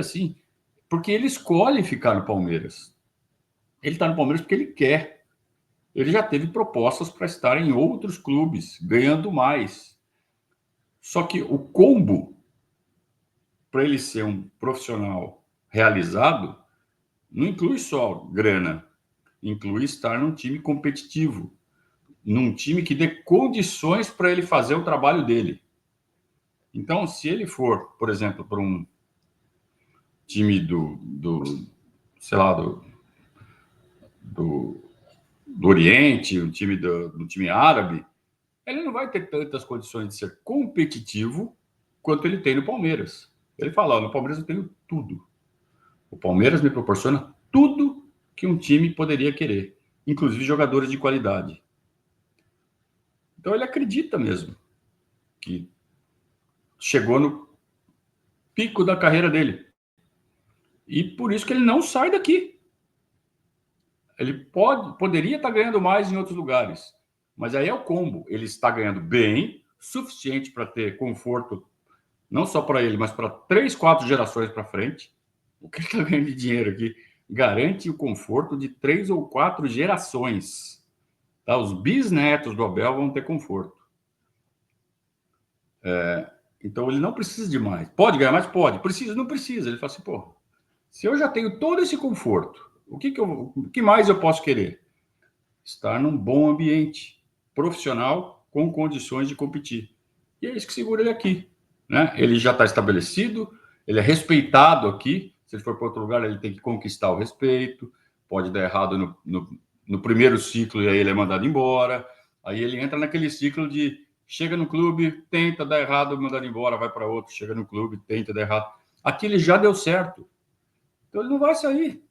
sim. Porque ele escolhe ficar no Palmeiras. Ele está no Palmeiras porque ele quer. Ele já teve propostas para estar em outros clubes, ganhando mais. Só que o combo, para ele ser um profissional realizado, não inclui só grana, inclui estar num time competitivo, num time que dê condições para ele fazer o trabalho dele. Então, se ele for, por exemplo, para um time sei lá, do Oriente, um time árabe, ele não vai ter tantas condições de ser competitivo quanto ele tem no Palmeiras. Ele fala, no Palmeiras eu tenho tudo. O Palmeiras me proporciona tudo que um time poderia querer, inclusive jogadores de qualidade. Então ele acredita mesmo que chegou no pico da carreira dele. E por isso que ele não sai daqui. Ele poderia estar ganhando mais em outros lugares. Mas aí é o combo. Ele está ganhando bem, suficiente para ter conforto, não só para ele, mas para 3, 4 gerações para frente. O que ele está ganhando de dinheiro aqui garante o conforto de 3 ou 4 gerações. Tá? Os bisnetos do Abel vão ter conforto. Então ele não precisa de mais. Pode ganhar mais? Pode. Precisa? Não precisa. Ele fala assim, se eu já tenho todo esse conforto, o que mais eu posso querer? Estar num bom ambiente profissional com condições de competir. E é isso que segura ele aqui. Né? Ele já está estabelecido, ele é respeitado aqui. Se ele for para outro lugar, ele tem que conquistar o respeito. Pode dar errado no primeiro ciclo e aí ele é mandado embora. Aí ele entra naquele ciclo de chega no clube, tenta dar errado, mandado embora, vai para outro, chega no clube, tenta dar errado. Aqui ele já deu certo. Então ele não vai sair.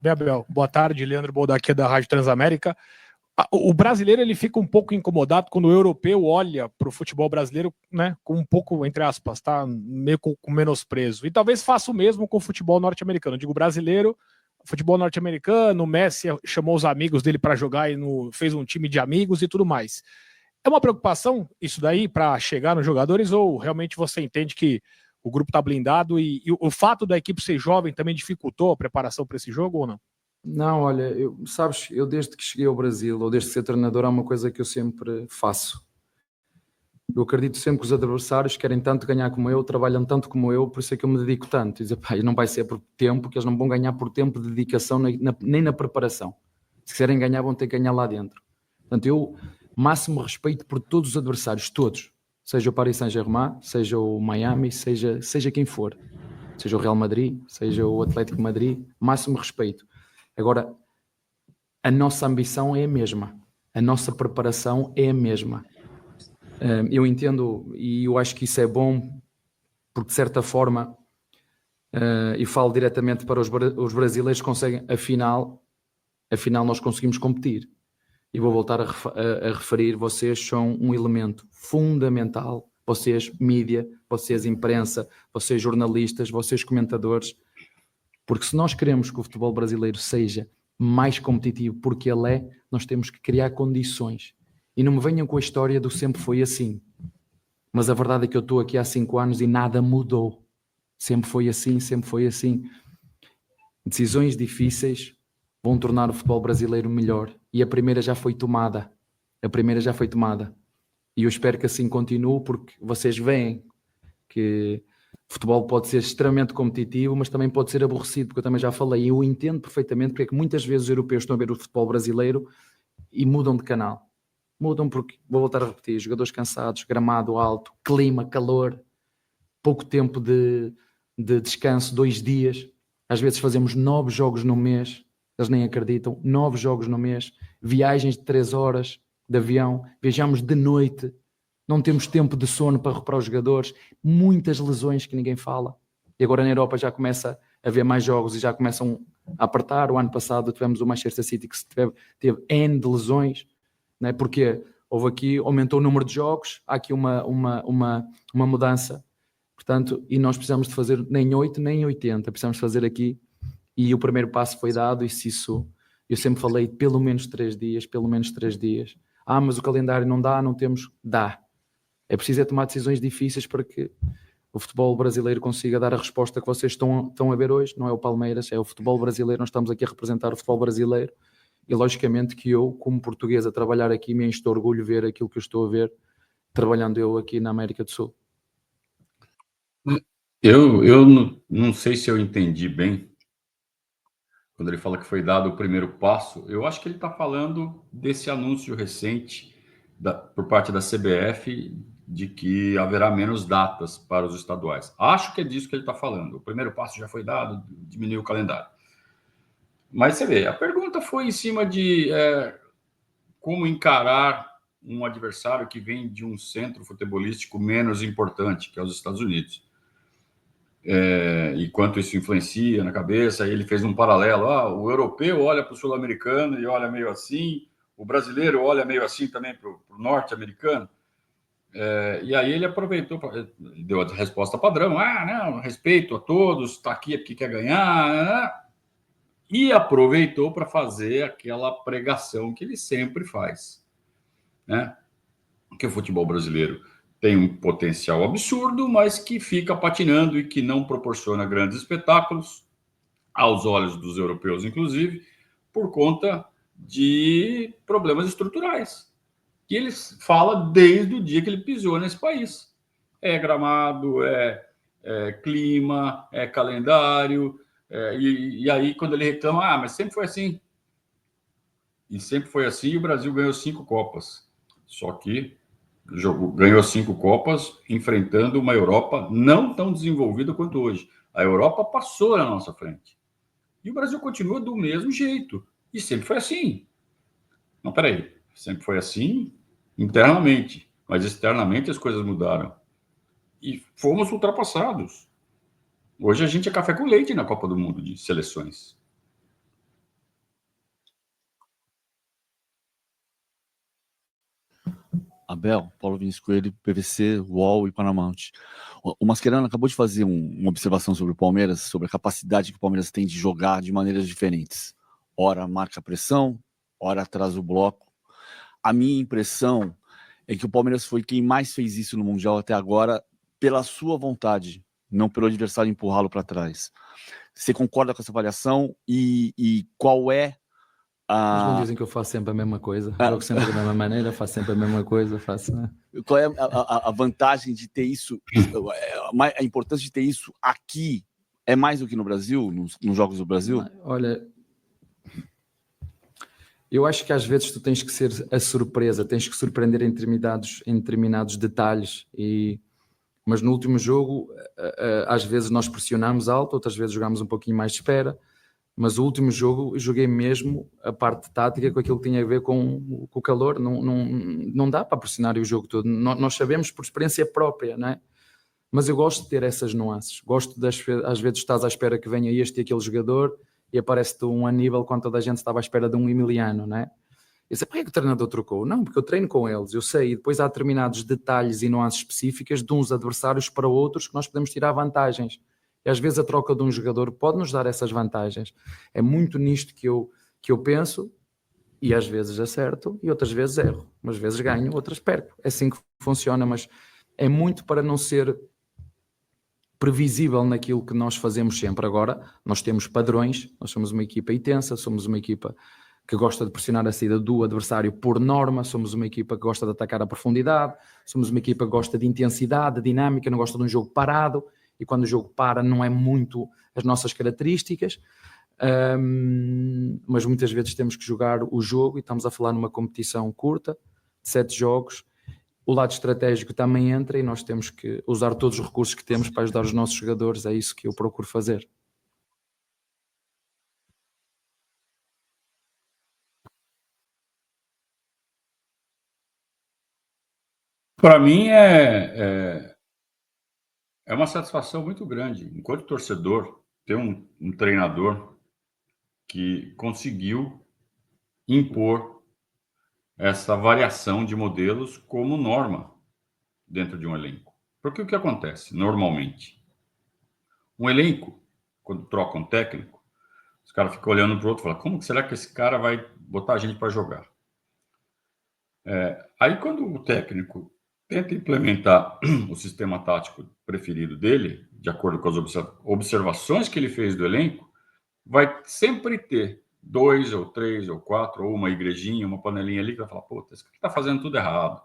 Abel, boa tarde, Leandro Boldaqui da Rádio Transamérica. O brasileiro ele fica um pouco incomodado quando o europeu olha para o futebol brasileiro, né, com um pouco, entre aspas, tá, meio com menosprezo. E talvez faça o mesmo com o futebol norte-americano. Eu digo brasileiro, futebol norte-americano, o Messi chamou os amigos dele para jogar e fez um time de amigos e tudo mais. É uma preocupação isso daí para chegar nos jogadores ou realmente você entende que o grupo está blindado e o fato da equipe ser jovem também dificultou a preparação para esse jogo ou não? Não, olha, eu desde que cheguei ao Brasil, ou desde que ser treinador, há uma coisa que eu sempre faço. Eu acredito sempre que os adversários querem tanto ganhar como eu, trabalham tanto como eu, por isso é que eu me dedico tanto. E dizer, não vai ser por tempo, que eles não vão ganhar por tempo de dedicação, nem na preparação. Se quiserem ganhar, vão ter que ganhar lá dentro. Portanto, eu máximo respeito por todos os adversários, todos. Seja o Paris Saint-Germain, seja o Miami, seja quem for. Seja o Real Madrid, seja o Atlético de Madrid, máximo respeito. Agora, a nossa ambição é a mesma. A nossa preparação é a mesma. Eu entendo e eu acho que isso é bom porque, de certa forma, e falo diretamente para os brasileiros, conseguem, afinal nós conseguimos competir. E vou voltar a referir, vocês são um elemento fundamental, vocês mídia, vocês imprensa, vocês jornalistas, vocês comentadores, porque se nós queremos que o futebol brasileiro seja mais competitivo, porque ele é, nós temos que criar condições. E não me venham com a história do sempre foi assim. Mas a verdade é que eu estou aqui há 5 anos e nada mudou. Sempre foi assim, sempre foi assim. Decisões difíceis vão tornar o futebol brasileiro melhor. E a primeira já foi tomada. E eu espero que assim continue, porque vocês veem que o futebol pode ser extremamente competitivo, mas também pode ser aborrecido, porque eu também já falei, eu entendo perfeitamente porque é que muitas vezes os europeus estão a ver o futebol brasileiro e mudam de canal. Mudam porque, vou voltar a repetir, jogadores cansados, gramado alto, clima, calor, pouco tempo de descanso, 2 dias. Às vezes fazemos 9 jogos no mês, eles nem acreditam, 9 jogos no mês, viagens de 3 horas de avião, viajamos de noite, não temos tempo de sono para recuperar os jogadores, muitas lesões que ninguém fala. E agora na Europa já começa a haver mais jogos e já começam a apertar. O ano passado tivemos o Manchester City que teve N de lesões, né? Porque houve aqui, aumentou o número de jogos, há aqui uma mudança. Portanto, e nós precisamos de fazer nem 8 nem 80, precisamos fazer aqui, e o primeiro passo foi dado, e se isso, eu sempre falei pelo menos 3 dias, mas o calendário não dá, não temos, dá. É preciso tomar decisões difíceis para que o futebol brasileiro consiga dar a resposta que vocês estão a ver hoje. Não é o Palmeiras, é o futebol brasileiro. Nós estamos aqui a representar o futebol brasileiro e logicamente que eu, como português a trabalhar aqui, me enche de orgulho ver aquilo que eu estou a ver, trabalhando eu aqui na América do Sul. Eu não sei se eu entendi bem quando ele fala que foi dado o primeiro passo. Eu acho que ele está falando desse anúncio recente por parte da CBF de que haverá menos datas para os estaduais. Acho que é disso que ele está falando. O primeiro passo já foi dado, diminuiu o calendário. Mas você vê, a pergunta foi em cima de como encarar um adversário que vem de um centro futebolístico menos importante, que é os Estados Unidos. E quanto isso influencia na cabeça. Ele fez um paralelo. O europeu olha para o sul-americano e olha meio assim, o brasileiro olha meio assim também para o norte-americano. E aí ele aproveitou, deu a resposta padrão: não, respeito a todos, está aqui porque quer ganhar, e aproveitou para fazer aquela pregação que ele sempre faz, né? Que o futebol brasileiro tem um potencial absurdo, mas que fica patinando e que não proporciona grandes espetáculos, aos olhos dos europeus, inclusive, por conta de problemas estruturais, que ele fala desde o dia que ele pisou nesse país. É gramado, clima, é calendário, e aí quando ele reclama, mas sempre foi assim. E sempre foi assim, e o Brasil ganhou 5 Copas. Só que ganhou 5 Copas enfrentando uma Europa não tão desenvolvida quanto hoje. A Europa passou na nossa frente. E o Brasil continua do mesmo jeito. E sempre foi assim. Não, peraí. Sempre foi assim internamente. Mas externamente as coisas mudaram. E fomos ultrapassados. Hoje a gente é café com leite na Copa do Mundo de seleções. Abel, Paulo Vinícius Coelho, PVC, UOL e Paramount. O Mascherano acabou de fazer uma observação sobre o Palmeiras, sobre a capacidade que o Palmeiras tem de jogar de maneiras diferentes. Ora marca a pressão, ora atrasa o bloco. A minha impressão é que o Palmeiras foi quem mais fez isso no Mundial até agora pela sua vontade, não pelo adversário empurrá-lo para trás. Você concorda com essa avaliação? E qual é Mas não dizem que eu faço sempre a mesma coisa, jogo sempre da mesma maneira, faço sempre a mesma coisa, né? Qual é a vantagem de ter isso, a importância de ter isso aqui, é mais do que no Brasil, nos jogos do Brasil? Olha, eu acho que às vezes tu tens que ser a surpresa, tens que surpreender em determinados detalhes, mas no último jogo, às vezes nós pressionamos alto, outras vezes jogamos um pouquinho mais de espera. Mas o último jogo, joguei mesmo a parte tática com aquilo que tinha a ver com o calor. Não dá para pressionar o jogo todo. Nós sabemos por experiência própria, não é? Mas eu gosto de ter essas nuances. Gosto às vezes estás à espera que venha este e aquele jogador e aparece-te um Aníbal quando toda a gente estava à espera de um Emiliano, não é? Eu sei, porquê que o treinador trocou? Não, porque eu treino com eles, eu sei. E depois há determinados detalhes e nuances específicas de uns adversários para outros que nós podemos tirar vantagens. E às vezes a troca de um jogador pode nos dar essas vantagens. É muito nisto que eu penso, e às vezes acerto e outras vezes erro. Umas vezes ganho, outras perco. É assim que funciona, mas é muito para não ser previsível naquilo que nós fazemos sempre. Agora, nós temos padrões, nós somos uma equipa intensa, somos uma equipa que gosta de pressionar a saída do adversário por norma, somos uma equipa que gosta de atacar a profundidade, somos uma equipa que gosta de intensidade, de dinâmica, não gosta de um jogo parado, e quando o jogo para não é muito as nossas características, mas muitas vezes temos que jogar o jogo, e estamos a falar numa competição curta, de 7 jogos, o lado estratégico também entra, e nós temos que usar todos os recursos que temos para ajudar os nossos jogadores. É isso que eu procuro fazer. Para mim é uma satisfação muito grande, enquanto torcedor, ter um treinador que conseguiu impor essa variação de modelos como norma dentro de um elenco. Porque o que acontece normalmente? Um elenco, quando troca um técnico, os caras ficam olhando para o outro e falam: como será que esse cara vai botar a gente para jogar? Aí quando o técnico tenta implementar o sistema tático preferido dele, de acordo com as observações que ele fez do elenco, vai sempre ter 2 ou 3 ou 4, ou uma igrejinha, uma panelinha ali que vai falar: pô, esse cara está fazendo tudo errado.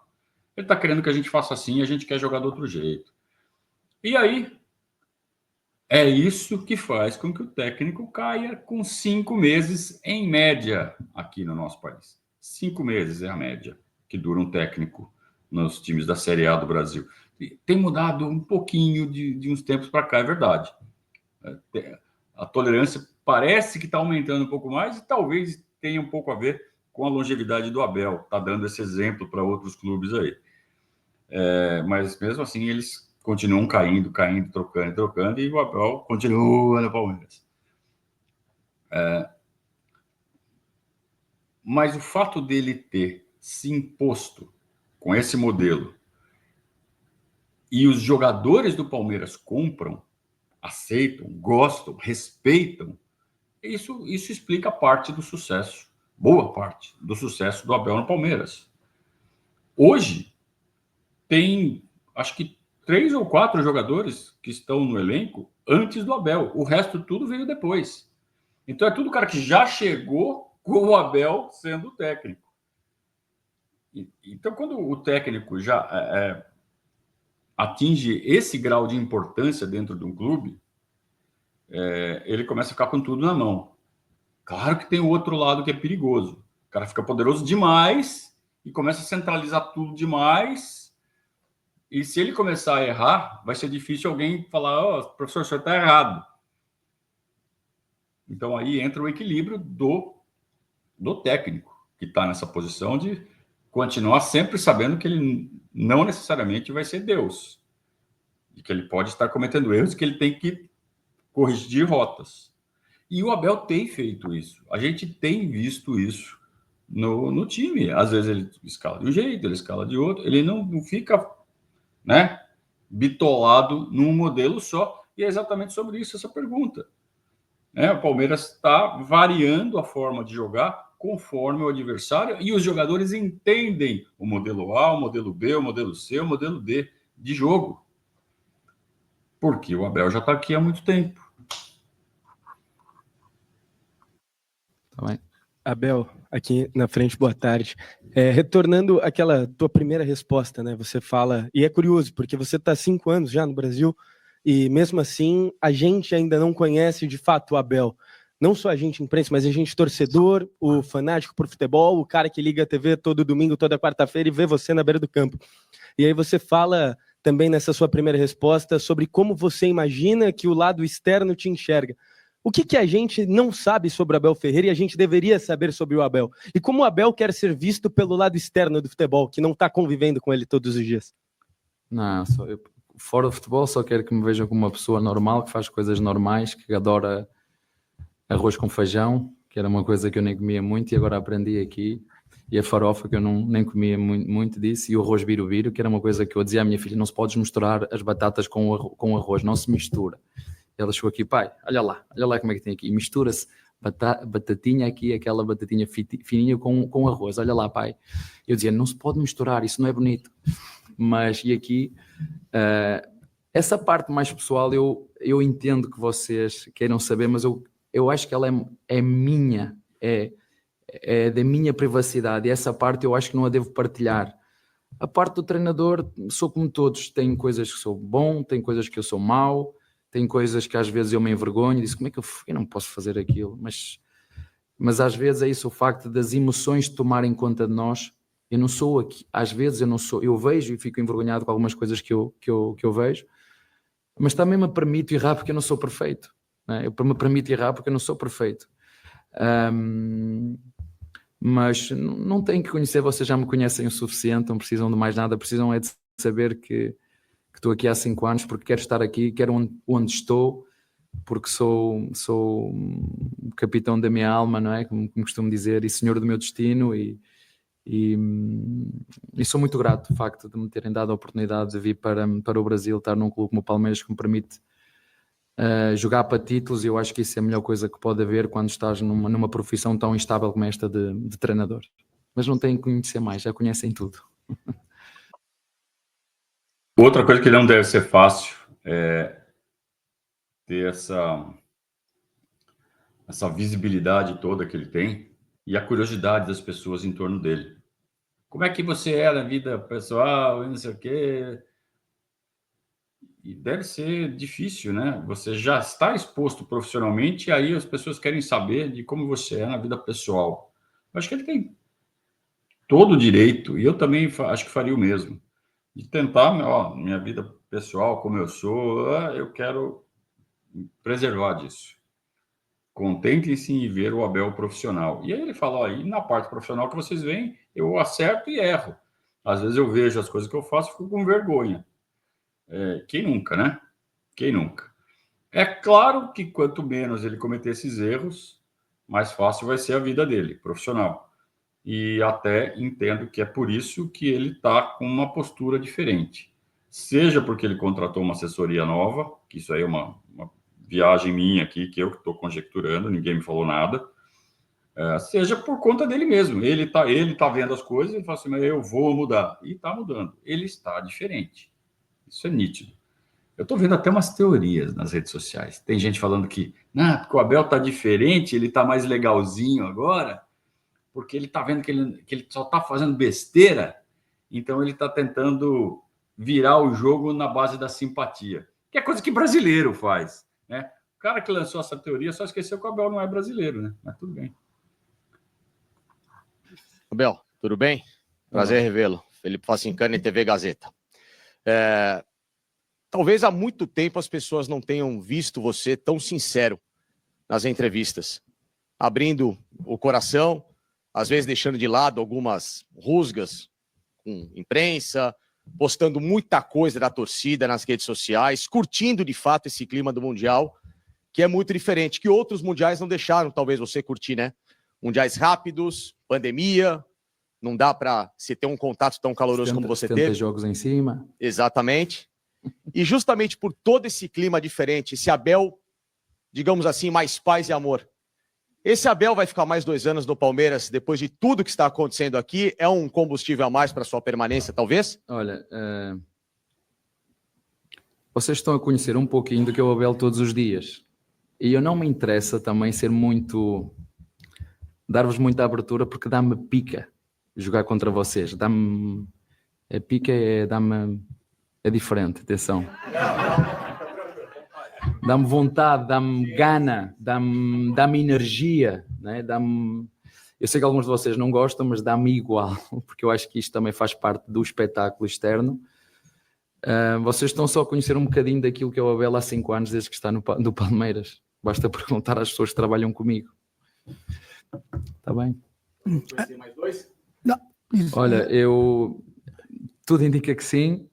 Ele está querendo que a gente faça assim e a gente quer jogar do outro jeito. E aí, é isso que faz com que o técnico caia com 5 meses em média aqui no nosso país. 5 meses é a média que dura um técnico nos times da Série A do Brasil. Tem mudado um pouquinho de uns tempos para cá, é verdade. A tolerância parece que está aumentando um pouco mais, e talvez tenha um pouco a ver com a longevidade do Abel. Está dando esse exemplo para outros clubes aí. Mas mesmo assim, eles continuam caindo, trocando, e o Abel continua no Palmeiras. Mas o fato dele ter se imposto com esse modelo, e os jogadores do Palmeiras compram, aceitam, gostam, respeitam, isso explica parte do sucesso, boa parte do sucesso do Abel no Palmeiras. Hoje, tem, acho que 3 ou 4 jogadores que estão no elenco antes do Abel. O resto tudo veio depois. Então é tudo cara que já chegou com o Abel sendo o técnico. Então, quando o técnico já atinge esse grau de importância dentro de um clube, ele começa a ficar com tudo na mão. Claro que tem o outro lado que é perigoso. O cara fica poderoso demais e começa a centralizar tudo demais. E se ele começar a errar, vai ser difícil alguém falar: professor, o senhor está errado. Então aí entra o equilíbrio do técnico, que está nessa posição de continuar sempre sabendo que ele não necessariamente vai ser Deus, e que ele pode estar cometendo erros, que ele tem que corrigir rotas. E o Abel tem feito isso. A gente tem visto isso no time. Às vezes ele escala de um jeito, ele escala de outro. Ele não fica, bitolado num modelo só. E é exatamente sobre isso essa pergunta. O Palmeiras está variando a forma de jogar conforme o adversário, e os jogadores entendem o modelo A, o modelo B, o modelo C, o modelo D de jogo. Porque o Abel já está aqui há muito tempo. Tá bem. Abel, aqui na frente, boa tarde. Retornando àquela tua primeira resposta, né? Você fala, e é curioso, porque você está há 5 anos já no Brasil, e mesmo assim a gente ainda não conhece de fato o Abel. Não só a gente imprensa, mas a gente torcedor, o fanático por futebol, o cara que liga a TV todo domingo, toda quarta-feira e vê você na beira do campo. E aí você fala também nessa sua primeira resposta sobre como você imagina que o lado externo te enxerga. O que a gente não sabe sobre o Abel Ferreira e a gente deveria saber sobre o Abel? E como o Abel quer ser visto pelo lado externo do futebol, que não está convivendo com ele todos os dias? Não, fora do futebol só quero que me vejam como uma pessoa normal, que faz coisas normais, que adora arroz com feijão, que era uma coisa que eu nem comia muito e agora aprendi aqui, e a farofa, que eu nem comia muito disso, e o arroz birubiru, que era uma coisa que eu dizia à minha filha: não se podes misturar as batatas com arroz, não se mistura. Ela chegou aqui: pai, olha lá como é que tem aqui, mistura-se batatinha aqui, aquela batatinha fininha com arroz, olha lá, pai. Eu dizia: não se pode misturar, isso não é bonito. Mas, e aqui, Essa parte mais pessoal, eu entendo que vocês queiram saber, mas eu acho que ela é minha, é da minha privacidade, e essa parte eu acho que não a devo partilhar. A parte do treinador, sou como todos, tem coisas que sou bom, tem coisas que eu sou mau, tem coisas que às vezes eu me envergonho e disse, como é que eu não posso fazer aquilo? Mas às vezes é isso, o facto das emoções tomarem conta de nós. Eu não sou aqui, às vezes eu vejo e fico envergonhado com algumas coisas que eu vejo, mas também me permito errar porque eu não sou perfeito, né? Eu me permito errar porque eu não sou perfeito. Mas não têm que conhecer, vocês já me conhecem o suficiente, não precisam de mais nada, precisam é de saber que estou aqui há 5 anos porque quero estar aqui, quero onde estou, porque sou capitão da minha alma, não é? Como costumo dizer, e senhor do meu destino, e sou muito grato, o facto de me terem dado a oportunidade de vir para o Brasil, estar num clube como o Palmeiras que me permite jogar para títulos. Eu acho que isso é a melhor coisa que pode haver quando estás numa profissão tão instável como esta de treinador. Mas não têm que conhecer mais, já conhecem tudo. Outra coisa que não deve ser fácil é ter essa visibilidade toda que ele tem e a curiosidade das pessoas em torno dele. Como é que você é na vida pessoal, não sei o quê? E deve ser difícil, né? Você já está exposto profissionalmente e aí as pessoas querem saber de como você é na vida pessoal. Eu acho que ele tem todo o direito, e eu também acho que faria o mesmo, de tentar, minha vida pessoal, como eu sou, eu quero preservar disso. Contentem-se em ver o Abel profissional. E aí ele fala, e na parte profissional que vocês veem, eu acerto e erro. Às vezes eu vejo as coisas que eu faço e fico com vergonha. Quem nunca, né? Quem nunca? É claro que quanto menos ele cometer esses erros, mais fácil vai ser a vida dele, profissional. E até entendo que é por isso que ele está com uma postura diferente. Seja porque ele contratou uma assessoria nova, que isso aí é uma viagem minha aqui, que eu estou conjecturando, ninguém me falou nada, seja por conta dele mesmo. Ele tá vendo as coisas e fala assim, mas eu vou mudar. E está mudando. Ele está diferente. Isso é nítido. Eu estou vendo até umas teorias nas redes sociais. Tem gente falando que porque o Abel está diferente, ele está mais legalzinho agora, porque ele está vendo que ele só está fazendo besteira, então ele está tentando virar o jogo na base da simpatia, que é coisa que brasileiro faz, né? O cara que lançou essa teoria só esqueceu que o Abel não é brasileiro, né? Mas tudo bem. Abel, tudo bem? Prazer revê-lo. Felipe Facincani, TV Gazeta. Talvez há muito tempo as pessoas não tenham visto você tão sincero nas entrevistas, abrindo o coração, às vezes deixando de lado algumas rusgas com imprensa, postando muita coisa da torcida nas redes sociais, curtindo de fato esse clima do Mundial, que é muito diferente, que outros mundiais não deixaram talvez você curtir, né? Mundiais rápidos, pandemia, não dá para se ter um contato tão caloroso como você teve. Jogos em cima. Exatamente. E justamente por todo esse clima diferente, esse Abel, digamos assim, mais paz e amor, esse Abel vai ficar mais 2 anos no Palmeiras depois de tudo que está acontecendo aqui? É um combustível a mais para sua permanência, talvez? Olha, vocês estão a conhecer um pouquinho do que é o Abel todos os dias. E eu não me interessa também dar-vos muita abertura, porque dá-me pica jogar contra vocês. Dá-me... A pica é diferente, atenção. Dá-me vontade, dá-me gana, dá-me energia, né? Eu sei que alguns de vocês não gostam, mas dá-me igual, porque eu acho que isto também faz parte do espetáculo externo. Vocês estão só a conhecer um bocadinho daquilo que é o Abel há 5 anos, desde que está no Palmeiras. Basta perguntar às pessoas que trabalham comigo. Está bem? Vai mais 2? Não. Olha, tudo indica que sim,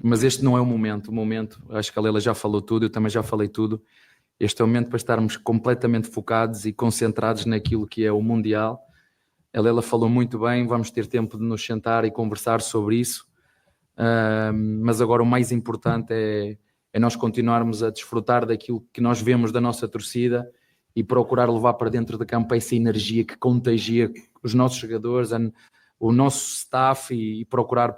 mas este não é o momento. O momento, acho que a Leila já falou tudo, eu também já falei tudo. Este é o momento para estarmos completamente focados e concentrados naquilo que é o Mundial. A Leila falou muito bem, vamos ter tempo de nos sentar e conversar sobre isso, mas agora o mais importante é nós continuarmos a desfrutar daquilo que nós vemos da nossa torcida e procurar levar para dentro de campo essa energia que contagia os nossos jogadores, o nosso staff, e procurar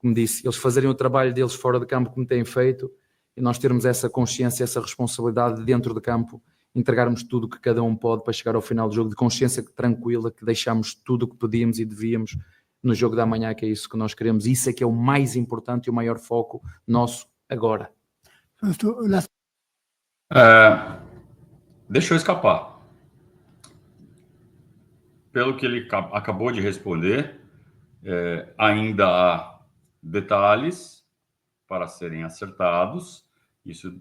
como disse, eles fazerem o trabalho deles fora de campo como têm feito, e nós termos essa consciência, essa responsabilidade de dentro de campo, entregarmos tudo o que cada um pode para chegar ao final do jogo, de consciência tranquila, que deixamos tudo o que podíamos e devíamos no jogo da manhã, que é isso que nós queremos. Isso é que é o mais importante e o maior foco nosso agora. Deixou escapar. Pelo que ele acabou de responder, ainda há detalhes para serem acertados. Isso,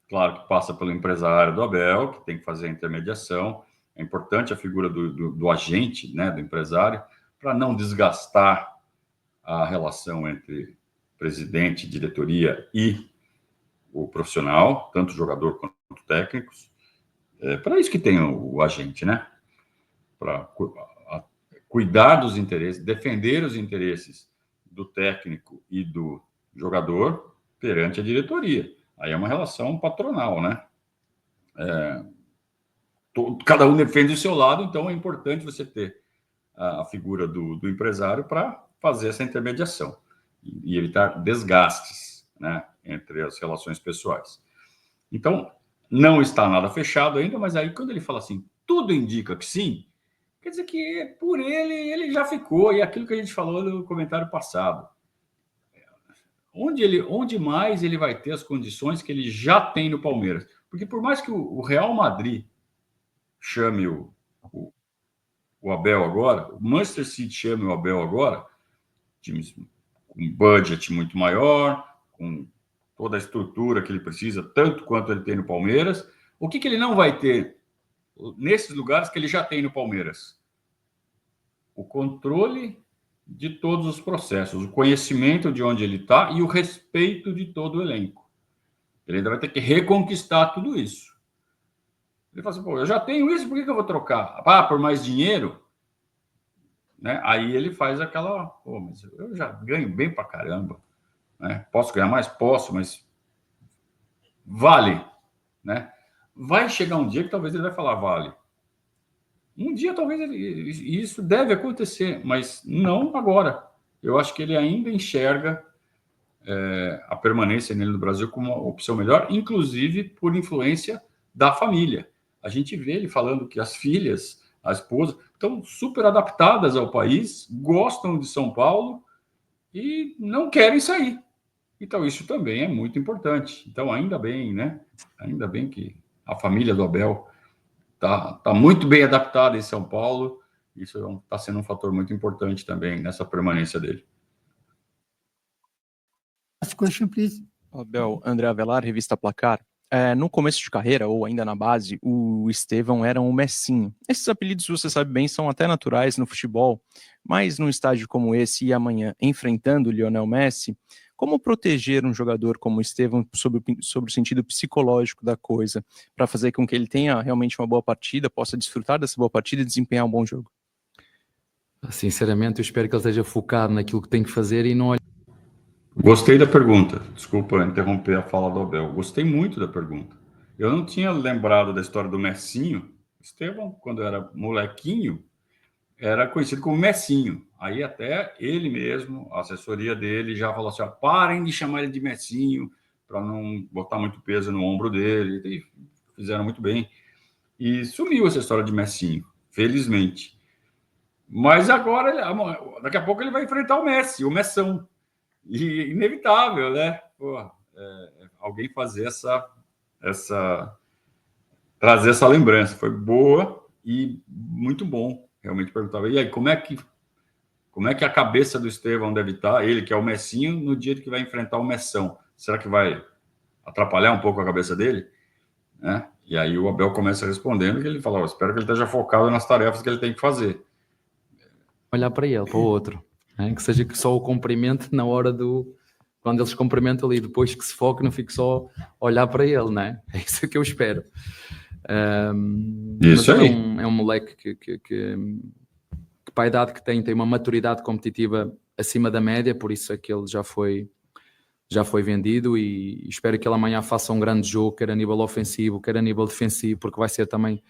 claro, que passa pelo empresário do Abel, que tem que fazer a intermediação. É importante a figura do agente, né, do empresário, para não desgastar a relação entre presidente, diretoria e o profissional, tanto jogador quanto técnicos. Para isso que tem o agente, né? Para cuidar dos interesses, defender os interesses do técnico e do jogador perante a diretoria. Aí é uma relação patronal, né? Cada um defende o seu lado, então é importante você ter a figura do empresário para fazer essa intermediação e evitar desgastes, né, entre as relações pessoais. Então, não está nada fechado ainda, mas aí quando ele fala assim, tudo indica que sim, quer dizer que por ele já ficou, e é aquilo que a gente falou no comentário passado. Onde mais ele vai ter as condições que ele já tem no Palmeiras? Porque por mais que o Real Madrid chame o Abel agora, o Manchester City chame o Abel agora, times com budget muito maior, com toda a estrutura que ele precisa, tanto quanto ele tem no Palmeiras, o que ele não vai ter nesses lugares que ele já tem no Palmeiras? O controle de todos os processos, o conhecimento de onde ele está e o respeito de todo o elenco. Ele ainda vai ter que reconquistar tudo isso. Ele fala assim, pô, eu já tenho isso, por que eu vou trocar? Por mais dinheiro? Né? Aí ele faz aquela, pô, mas eu já ganho bem pra caramba. Né? Posso ganhar mais? Posso, mas vale. Né? Vai chegar um dia que talvez ele vai falar vale. Um dia talvez isso deve acontecer, mas não agora. Eu acho que ele ainda enxerga a permanência nele no Brasil como uma opção melhor, inclusive por influência da família. A gente vê ele falando que as filhas, a esposa, estão super adaptadas ao país, gostam de São Paulo e não querem sair. Então, isso também é muito importante. Então, ainda bem, né? Ainda bem que a família do Abel está muito bem adaptada em São Paulo. Isso está sendo um fator muito importante também nessa permanência dele. Abel, André Avelar, revista Placar. No começo de carreira, ou ainda na base, o Estevão era um Messinho. Esses apelidos, você sabe bem, são até naturais no futebol, mas num estádio como esse e amanhã, enfrentando o Lionel Messi, como proteger um jogador como o Estevão sobre o sentido psicológico da coisa, para fazer com que ele tenha realmente uma boa partida, possa desfrutar dessa boa partida e desempenhar um bom jogo? Sinceramente, eu espero que ele esteja focado naquilo que tem que fazer e não olhe. Gostei da pergunta. Desculpa interromper a fala do Abel. Gostei muito da pergunta. Eu não tinha lembrado da história do Messinho. Estevão, quando era molequinho, era conhecido como Messinho. Aí até ele mesmo, a assessoria dele, já falou assim, parem de chamar ele de Messinho, para não botar muito peso no ombro dele. E fizeram muito bem. E sumiu essa história de Messinho, felizmente. Mas agora, daqui a pouco ele vai enfrentar o Messi, o Messão. E inevitável, né? Alguém fazer trazer essa lembrança. Foi boa e muito bom, realmente perguntava. E aí, como é que a cabeça do Estevão deve estar, ele que é o Messinho, no dia que vai enfrentar o Messão? Será que vai atrapalhar um pouco a cabeça dele? Né? E aí o Abel começa respondendo que ele fala, espero que ele esteja focado nas tarefas que ele tem que fazer. Olhar para ele, para o outro. Que seja que só o cumprimente na hora quando eles cumprimentam ali, depois que se foque, não fique só olhar para ele, né? É isso que eu espero. Isso aí. É um moleque que para a idade que tem uma maturidade competitiva acima da média, por isso é que ele já foi vendido e espero que ele amanhã faça um grande jogo, quer a nível ofensivo, quer a nível defensivo, porque vai ser também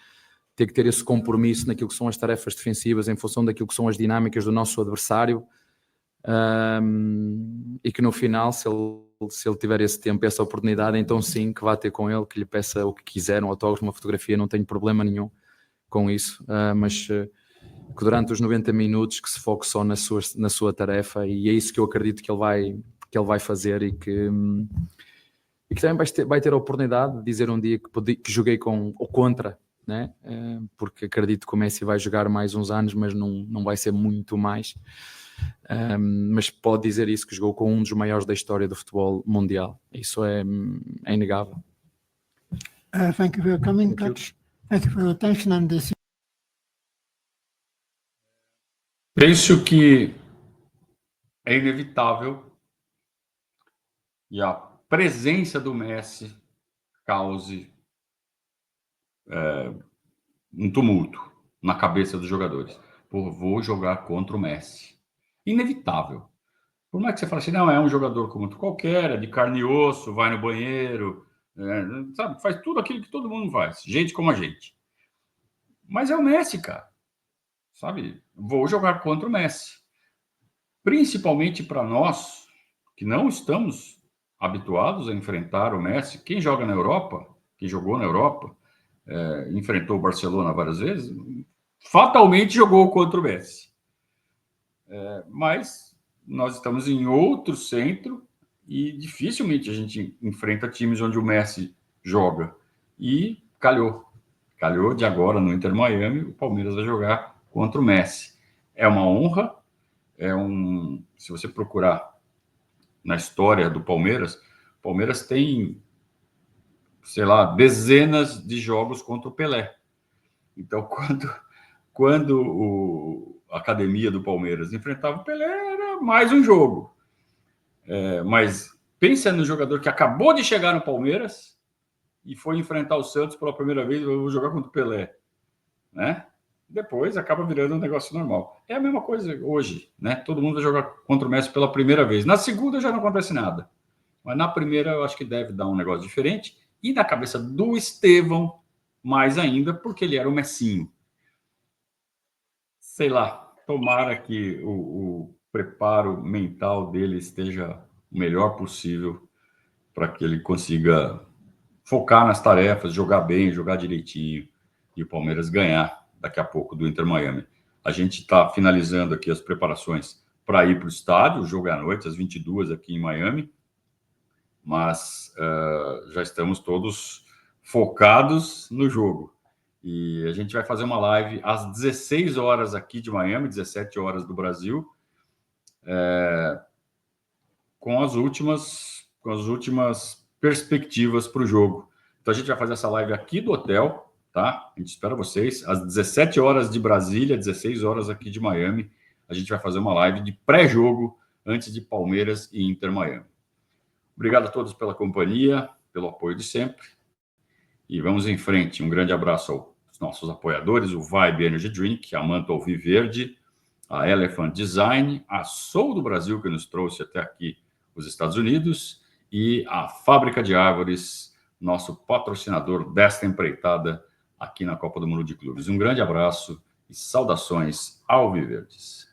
ter que ter esse compromisso naquilo que são as tarefas defensivas em função daquilo que são as dinâmicas do nosso adversário. e que no final, se ele tiver esse tempo, essa oportunidade, então sim, que vá ter com ele, que lhe peça o que quiser, um autógrafo, uma fotografia, não tenho problema nenhum com isso, mas que durante os 90 minutos que se foque só na sua tarefa, e é isso que eu acredito que ele vai fazer, e que também vai ter a oportunidade de dizer um dia que joguei com ou contra, né? Porque acredito que o Messi vai jogar mais uns anos, mas não vai ser muito mais. Mas pode dizer isso, que jogou com um dos maiores da história do futebol mundial. Isso é inegável. Thank you for coming, coach. Thank you for your attention and this. Penso que é inevitável e a presença do Messi cause um tumulto na cabeça dos jogadores. Pô, vou jogar contra o Messi. Inevitável. Por mais que você fale assim, não, é um jogador como outro qualquer, é de carne e osso, vai no banheiro, sabe, faz tudo aquilo que todo mundo faz, gente como a gente. Mas é o Messi, cara. Sabe, vou jogar contra o Messi. Principalmente para nós, que não estamos habituados a enfrentar o Messi. Quem joga na Europa, quem jogou na Europa, enfrentou o Barcelona várias vezes, fatalmente jogou contra o Messi. Mas nós estamos em outro centro e dificilmente a gente enfrenta times onde o Messi joga. E calhou de agora no Inter Miami, o Palmeiras vai jogar contra o Messi. É uma honra, se você procurar na história do Palmeiras, o Palmeiras tem, sei lá, dezenas de jogos contra o Pelé. Então, quando a academia do Palmeiras enfrentava o Pelé, era mais um jogo. Mas pensa no jogador que acabou de chegar no Palmeiras e foi enfrentar o Santos pela primeira vez, eu vou jogar contra o Pelé, né? Depois acaba virando um negócio normal. É a mesma coisa hoje, né? Todo mundo vai jogar contra o Messi pela primeira vez. Na segunda já não acontece nada. Mas na primeira eu acho que deve dar um negócio diferente. E na cabeça do Estevão, mais ainda, porque ele era o Messinho. Sei lá, tomara que o preparo mental dele esteja o melhor possível para que ele consiga focar nas tarefas, jogar bem, jogar direitinho e o Palmeiras ganhar daqui a pouco do Inter Miami. A gente está finalizando aqui as preparações para ir para o estádio, o jogo é à noite, às 22 aqui em Miami, mas já estamos todos focados no jogo. E a gente vai fazer uma live às 16 horas aqui de Miami, 17 horas do Brasil, com as últimas perspectivas para o jogo. Então a gente vai fazer essa live aqui do hotel, tá? A gente espera vocês às 17 horas de Brasília, 16 horas aqui de Miami. A gente vai fazer uma live de pré-jogo antes de Palmeiras e Inter Miami. Obrigado a todos pela companhia, pelo apoio de sempre. E vamos em frente. Um grande abraço aos nossos apoiadores, o Vibe Energy Drink, a Manta Alviverde, a Elephant Design, a Soul do Brasil, que nos trouxe até aqui os Estados Unidos, e a Fábrica de Árvores, nosso patrocinador desta empreitada aqui na Copa do Mundo de Clubes. Um grande abraço e saudações alviverdes.